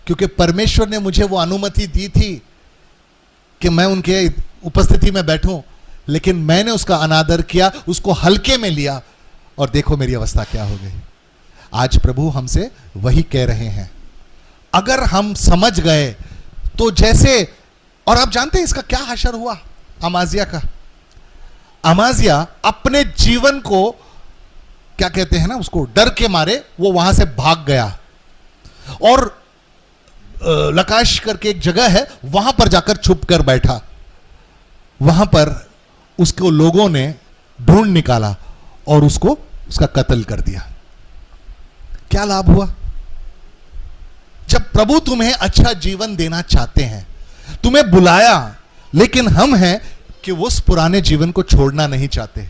क्योंकि परमेश्वर ने मुझे वो अनुमति दी थी कि मैं उनके उपस्थिति में बैठूं, लेकिन मैंने उसका अनादर किया, उसको हल्के में लिया और देखो मेरी अवस्था क्या हो गई। आज प्रभु हमसे वही कह रहे हैं। अगर हम समझ गए तो जैसे, और आप जानते हैं इसका क्या हशर हुआ अमाजिया का? अमाजिया अपने जीवन को, क्या कहते हैं ना, उसको डर के मारे वो वहां से भाग गया और लकाश करके एक जगह है, वहां पर जाकर छुप कर बैठा। वहां पर उसको लोगों ने ढूंढ निकाला और उसको उसका कत्ल कर दिया। क्या लाभ हुआ? जब प्रभु तुम्हें अच्छा जीवन देना चाहते हैं, तुम्हें बुलाया, लेकिन हम हैं कि वो उस पुराने जीवन को छोड़ना नहीं चाहते,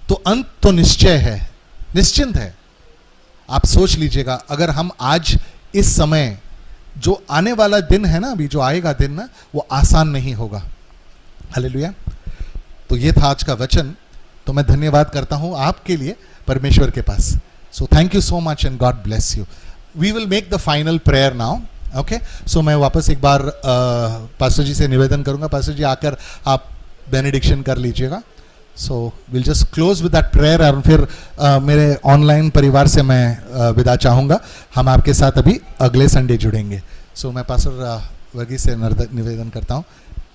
तो अंत तो निश्चय है, निश्चिंत है। आप सोच लीजिएगा, अगर हम आज इस समय, जो आने वाला दिन है ना, अभी जो आएगा दिन ना, वो आसान नहीं होगा। हालेलुया। तो ये था आज का वचन। तो मैं धन्यवाद करता हूं आपके लिए परमेश्वर के पास। So thank you so much and God bless you. We will make the final prayer now. Okay, so मैं वापस एक बार पास्टर जी से निवेदन करूंगा। पास्टर जी आकर आप बेनेडिक्शन कर लीजिएगा। So will just close with that prayer. और फिर मेरे ऑनलाइन परिवार से मैं विदा चाहूंगा। हम आपके साथ अभी अगले संडे जुड़ेंगे। सो मैं पास्टर वर्गीस से निवेदन करता हूं,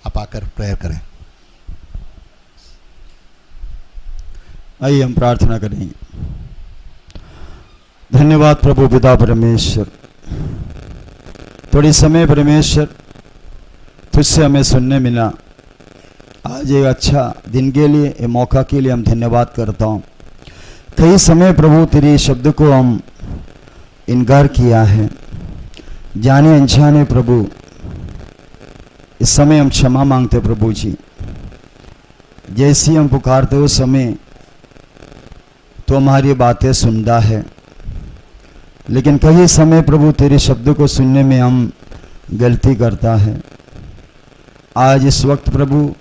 आप आकर प्रेयर करें। आइए हम प्रार्थना करेंगे। धन्यवाद प्रभु पिता परमेश्वर, थोड़ी समय परमेश्वर तुझसे हमें सुनने मिला। आज एक अच्छा दिन के लिए, एक मौका के लिए हम धन्यवाद करता हूँ। कई समय प्रभु तेरे शब्द को हम इनकार किया है, जाने अनजाने। प्रभु इस समय हम क्षमा मांगते प्रभु जी। जैसी हम पुकारते उस समय तो हमारी बातें सुनता है, लेकिन कई समय प्रभु तेरे शब्द को सुनने में हम गलती करता है। आज इस वक्त प्रभु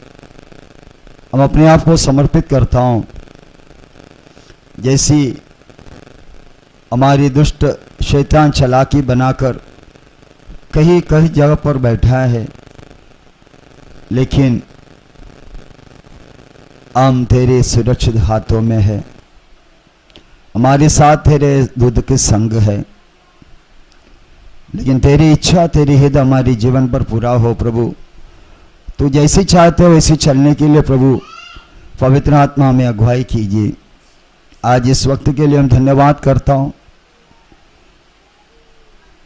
हम अपने आप को समर्पित करता हूँ। जैसी हमारी दुष्ट शैतान चालाकी बनाकर कहीं कहीं जगह पर बैठा है, लेकिन हम तेरे सुरक्षित हाथों में है। हमारे साथ तेरे दूध के संग है, लेकिन तेरी इच्छा, तेरी हित हमारी जीवन पर पूरा हो प्रभु। तू जैसे चाहते हो वैसे चलने के लिए प्रभु पवित्र आत्मा में अगुवाई कीजिए। आज इस वक्त के लिए हम धन्यवाद करता हूँ।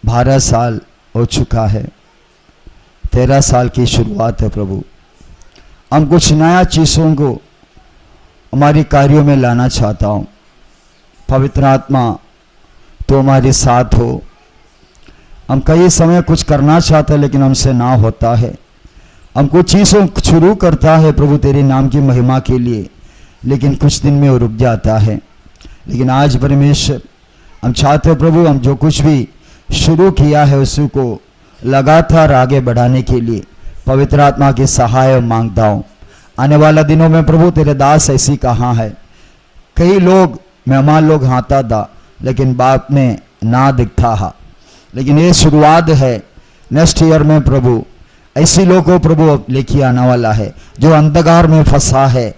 12 साल हो चुका है, 13 साल की शुरुआत है प्रभु। हम कुछ नया चीज़ों को हमारे कार्यों में लाना चाहता हूँ। पवित्र आत्मा तो हमारे साथ हो। हम कई समय कुछ करना चाहते हैं, लेकिन हमसे ना होता है। हम कुछ चीज़ों शुरू करता है प्रभु तेरे नाम की महिमा के लिए, लेकिन कुछ दिन में वो रुक जाता है। लेकिन आज परमेश्वर हम चाहते हैं प्रभु, हम जो कुछ भी शुरू किया है उसी को लगातार आगे बढ़ाने के लिए पवित्र आत्मा की सहाय मांगता हूँ। आने वाला दिनों में प्रभु तेरे दास ऐसी कहाँ है, कई लोग मेहमान लोग हाथा था लेकिन बाप में ना दिखता है, लेकिन ये शुरुआत है। नेक्स्ट ईयर में प्रभु ऐसी लोगों को प्रभु लेके आने वाला है जो अंधकार में फंसा है,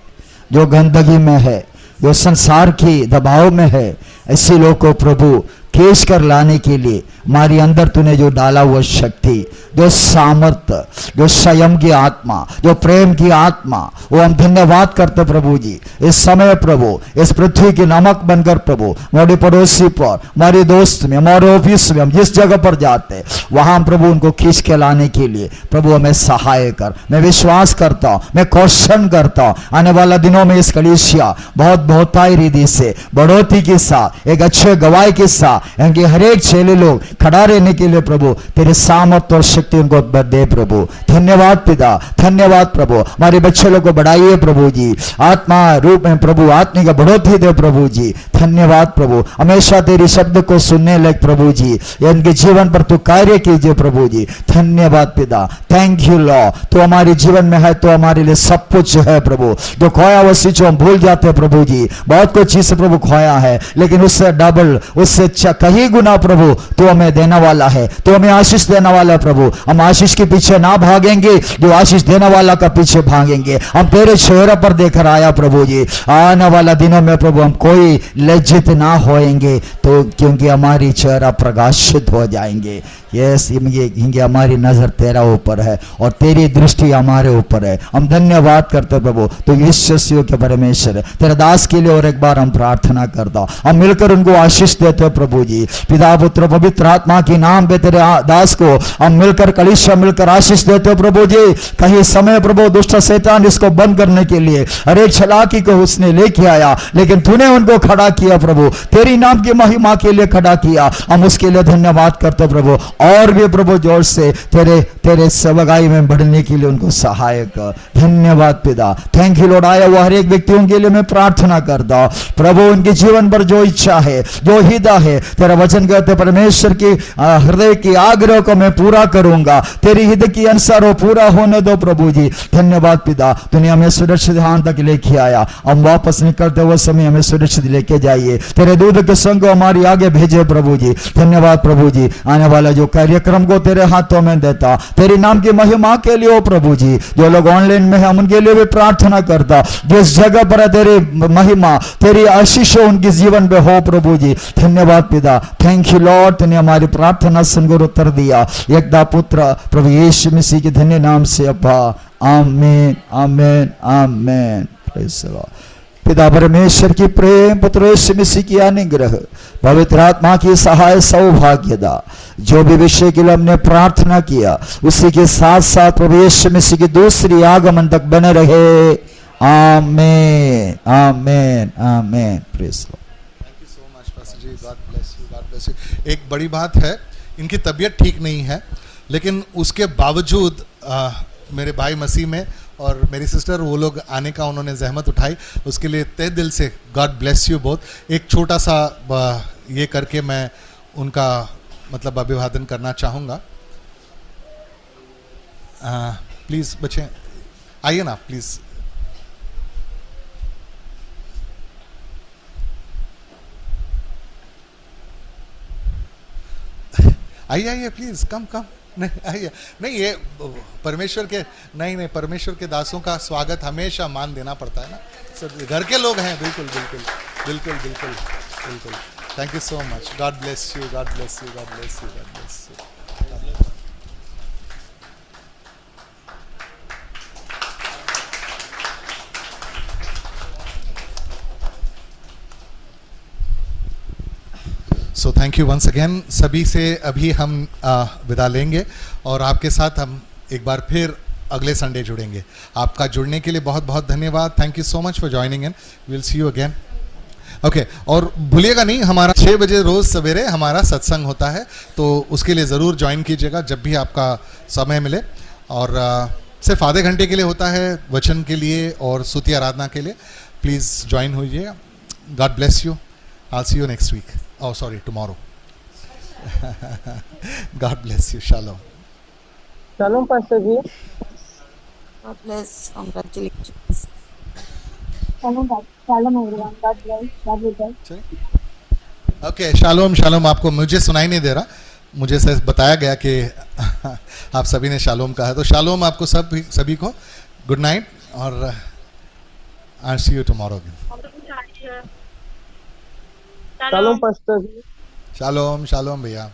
जो गंदगी में है, जो संसार की दबाव में है। ऐसे लोगों को प्रभु केश कर लाने के लिए हमारे अंदर तूने जो डाला हुआ शक्ति, जो सामर्थ्य, जो संयम की आत्मा, जो प्रेम की आत्मा, वो हम धन्यवाद करते प्रभु जी। इस समय प्रभु इस पृथ्वी की नमक बनकर प्रभु हमारे पड़ोसी पर, हमारे दोस्त में, हमारे ऑफिस में, हम जिस जगह पर जाते वहां हम प्रभु उनको खींच के लाने के लिए प्रभु हमें सहाय कर। मैं विश्वास करता हूँ, मैं क्वेश्चन करता हूँ, आने वाला दिनों में इस कलीसिया बहुत बहुताई रीति से बढ़ोतरी के साथ, एक अच्छे गवाही के साथ इनके हर एक चेले लोग खड़ा रहने के लिए प्रभु तेरे सामर्थ्य और शक्ति उनको दे प्रभु। धन्यवाद पिता, धन्यवाद प्रभु। हमारे बच्चे लोग को बढ़ाइए प्रभु जी, आत्मा रूप में प्रभु आत्मा का बढ़ोतरी दे प्रभु जी। धन्यवाद प्रभु, हमेशा तेरे शब्द को सुनने लग प्रभु जी, इनके जीवन पर तू कार्य कीजिए प्रभु जी। धन्यवाद पिता, थैंक यू लॉर्ड। तो हमारे जीवन में है तो हमारे लिए सब कुछ है प्रभु। जो खोया वो चीज हम भूल जाते हैं प्रभु जी, बहुत कुछ चीज प्रभु खोया है, लेकिन उससे डबल, उससे कहीं गुना प्रभु तो हमें देने वाला है, तो हमें आशीष देने वाला है प्रभु। हम आशीष के पीछे ना भागेंगे, जो आशीष देने वाला का पीछे भागेंगे। हम तेरे चेहरे पर देखकर आया प्रभु जी, आने वाला दिनों में प्रभु हम कोई लज्जित ना होएंगे, तो क्योंकि हमारी चेहरा प्रकाशित हो जाएंगे। यस, ये हमारी नजर तेरा ऊपर है और तेरी दृष्टि हमारे ऊपर है। हम धन्यवाद करते प्रभु, तो विश्वासियों के परमेश्वर है। तेरे दास के लिए और एक बार हम प्रार्थना करता, हम मिलकर उनको आशीष देते प्रभु जी। पिता पुत्र पवित्र आत्मा के नाम पे तेरे दास को हम मिलकर कलीसिया मिलकर आशीष देते प्रभु जी। कहीं समय प्रभु दुष्ट शैतान इसको बंद करने के लिए हर एक चालाकी को उसने लेके आया, लेकिन तूने उनको खड़ा किया प्रभु, तेरी नाम की महिमा के लिए खड़ा किया। हम उसके लिए धन्यवाद करते प्रभु, और भी प्रभु जोर से तेरे सेवकाई में बढ़ने के लिए उनको सहायक। धन्यवाद पिता, थैंक यू लॉर्ड। आया वो हर एक व्यक्तियों के लिए मैं प्रार्थना करता प्रभु, उनके जीवन पर जो इच्छा है, जो हिदा है, तेरा वचन कहते परमेश्वर की हृदय की आग्रह को मैं पूरा करूंगा, तेरी हित की अनुसार वो पूरा होने दो प्रभु जी। धन्यवाद पिता, तूने हमें सुरक्षित यहाँ तक लेके आया, हम वापस निकलते हुए समय हमें सुरक्षित लेके जाइए, तेरे दूध के संग को हमारी आगे भेजे प्रभु जी। धन्यवाद प्रभु जी, आने वाला जो कार्यक्रम को तेरे हाथों में देता, तेरे नाम की महिमा के लिए हो प्रभु जी। जो लोग ऑनलाइन में है हम उनके लिए भी प्रार्थना करता, जिस जगह पर तेरी महिमा, तेरी आशीष उनके जीवन में हो प्रभु जी। धन्यवाद पिता, थैंक यू लॉर्ड, तूने हमारी प्रार्थना सुनकर उत्तर दिया। एकदा पुत्र प्रभु यीशु मसीह के धन्य नाम से अब्बा, आमीन आमीन आमीन। Praise the Lord. पिता परमेश्वर की प्रेम, पुत्र यीशु मसीह की अनुग्रह, पवित्र आत्मा की सहाय सौभाग्यता, जो भी विषय के लिए हमने प्रार्थना किया उसी के साथ साथ प्रभु यीशु मसीह की दूसरी आगमन तक बने रहे। आमीन आमीन आमीन। Praise the Lord. Thank you so much pastor ji, God bless you, God bless you. एक बड़ी बात है, इनकी तबीयत ठीक नहीं है, लेकिन उसके बावजूद मेरे भाई मसीह में और मेरी सिस्टर, वो लोग आने का उन्होंने जहमत उठाई, उसके लिए तहे दिल से गॉड ब्लेस यू बोथ। एक छोटा सा ये करके मैं उनका मतलब अभिवादन करना चाहूँगा। प्लीज़ बच्चे आइए ना प्लीज़। आइए आइए प्लीज़, कम कम। नहीं आइए, नहीं ये परमेश्वर के, नहीं परमेश्वर के दासों का स्वागत हमेशा मान देना पड़ता है ना, सब घर के लोग हैं। बिल्कुल बिल्कुल बिल्कुल बिल्कुल बिल्कुल। Thank you so much, God bless you, God bless you, God bless you, God bless you. So thank you once again. सभी से अभी हम विदा लेंगे और आपके साथ हम एक बार फिर अगले संडे जुड़ेंगे। आपका जुड़ने के लिए बहुत बहुत धन्यवाद। Thank you so much for joining in. Will see you again. Okay, और भूलिएगा नहीं, हमारा 6 बजे रोज़ सवेरे हमारा सत्संग होता है, तो उसके लिए ज़रूर ज्वाइन कीजिएगा जब भी आपका समय मिले। और सिर्फ आधे घंटे के लिए होता है, वचन के लिए और स्तुति आराधना के लिए। प्लीज़ ज्वाइन होइएगा। God bless you. I'll see you next week. Oh, sorry, tomorrow. God bless you. Shalom. Shalom, Pastor ji. God bless. Congratulations. Shalom everyone. God bless. God bless. Okay shalom shalom. आपको मुझे सुनाई नहीं दे रहा, मुझे से बताया गया कि आप सभी ने शालोम कहा है, तो शालोम आपको सभी को गुड नाइट और I see you tomorrow. Shalom, Pastor ji. Shalom shalom भैया।